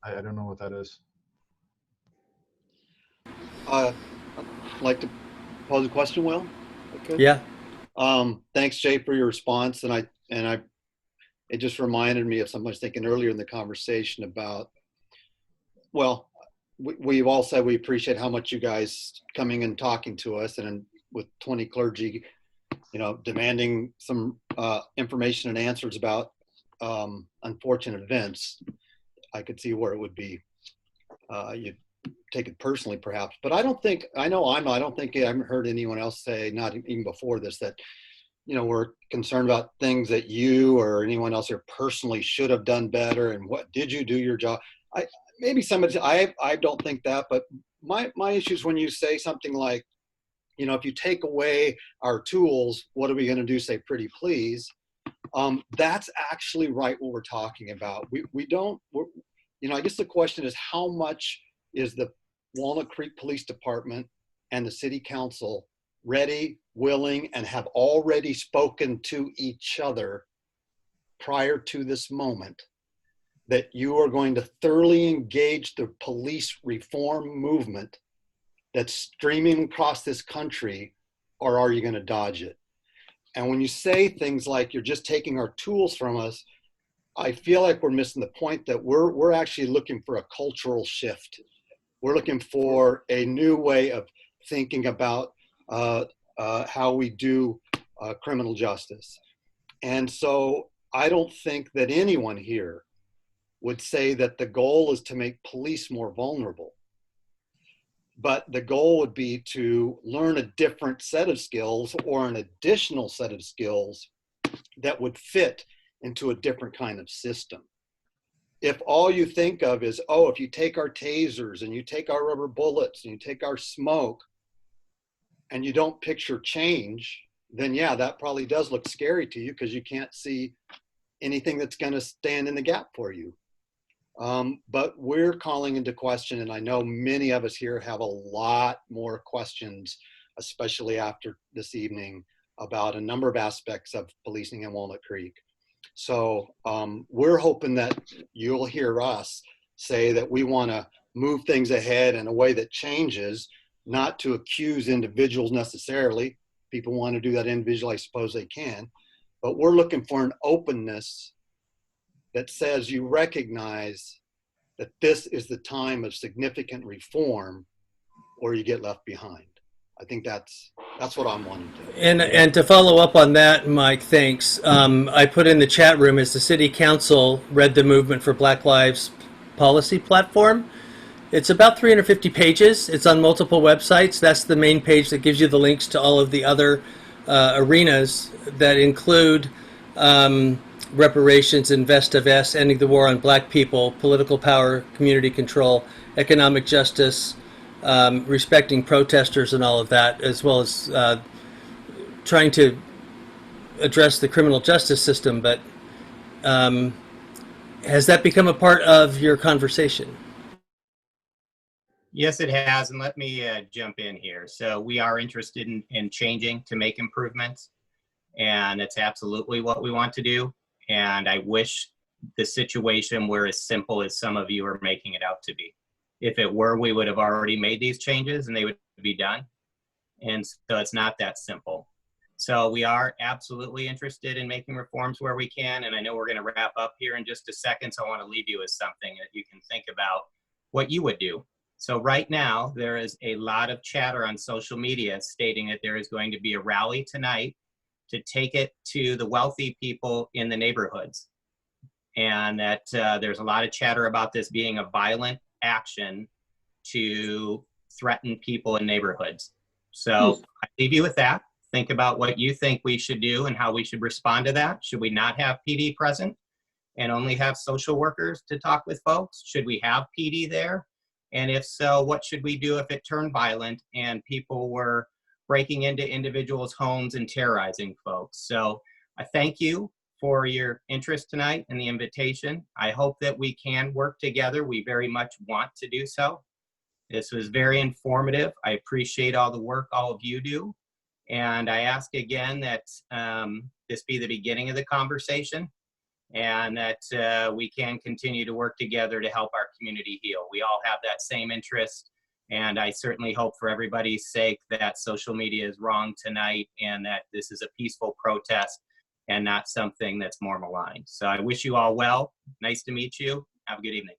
[SPEAKER 22] I don't know what that is.
[SPEAKER 14] I'd like to pose a question, Will? Okay.
[SPEAKER 1] Yeah.
[SPEAKER 14] Thanks, Jay, for your response. It just reminded me of something I was thinking earlier in the conversation about, well, we've all said we appreciate how much you guys coming and talking to us, and with 20 clergy, demanding some information and answers about unfortunate events. I could see where it would be, you'd take it personally perhaps, but I don't think I haven't heard anyone else say, not even before this, that, we're concerned about things that you or anyone else here personally should have done better. And what did you do your job? Maybe somebody, I don't think that, but my issue is when you say something like, if you take away our tools, what are we going to do? Say, pretty please. That's actually right what we're talking about. I guess the question is, how much is the Walnut Creek Police Department and the City Council ready, willing, and have already spoken to each other prior to this moment that you are going to thoroughly engage the police reform movement that's streaming across this country, or are you going to dodge it? And when you say things like you're just taking our tools from us, I feel like we're missing the point that we're actually looking for a cultural shift. We're looking for a new way of thinking about how we do criminal justice. And so I don't think that anyone here would say that the goal is to make police more vulnerable. But the goal would be to learn a different set of skills or an additional set of skills that would fit into a different kind of system. If all you think of is, if you take our tasers and you take our rubber bullets and you take our smoke and you don't picture change, then yeah, that probably does look scary to you because you can't see anything that's going to stand in the gap for you. But we're calling into question, and I know many of us here have a lot more questions, especially after this evening, about a number of aspects of policing in Walnut Creek. So we're hoping that you'll hear us say that we want to move things ahead in a way that changes, not to accuse individuals necessarily. People want to do that individually, I suppose they can, but we're looking for an openness that says you recognize that this is the time of significant reform or you get left behind. I think that's what I'm wanting to do.
[SPEAKER 1] And to follow up on that, Mike, thanks. I put in the chat room, as the City Council read the Movement for Black Lives policy platform. It's about 350 pages. It's on multiple websites. That's the main page that gives you the links to all of the other arenas that include reparations, Invest of S, ending the war on black people, political power, community control, economic justice, respecting protesters and all of that, as well as trying to address the criminal justice system. But has that become a part of your conversation?
[SPEAKER 3] Yes, it has. And let me jump in here. So we are interested in changing to make improvements. And it's absolutely what we want to do. And I wish the situation were as simple as some of you are making it out to be. If it were, we would have already made these changes and they would be done. And so it's not that simple. So we are absolutely interested in making reforms where we can. And I know we're going to wrap up here in just a second. So I want to leave you with something that you can think about what you would do. So right now, there is a lot of chatter on social media stating that there is going to be a rally tonight to take it to the wealthy people in the neighborhoods. And that there's a lot of chatter about this being a violent action to threaten people in neighborhoods. So I leave you with that. Think about what you think we should do and how we should respond to that. Should we not have PD present? and only have social workers to talk with folks? Should we have PD there? And if so, what should we do if it turned violent and people were breaking into individuals' homes and terrorizing folks? So I thank you for your interest tonight and the invitation. I hope that we can work together. We very much want to do so. This was very informative. I appreciate all the work all of you do. And I ask again that this be the beginning of the conversation, and that we can continue to work together to help our community heal. We all have that same interest, and I certainly hope for everybody's sake that social media is wrong tonight and that this is a peaceful protest and not something that's more maligned. So I wish you all well. Nice to meet you. Have a good evening.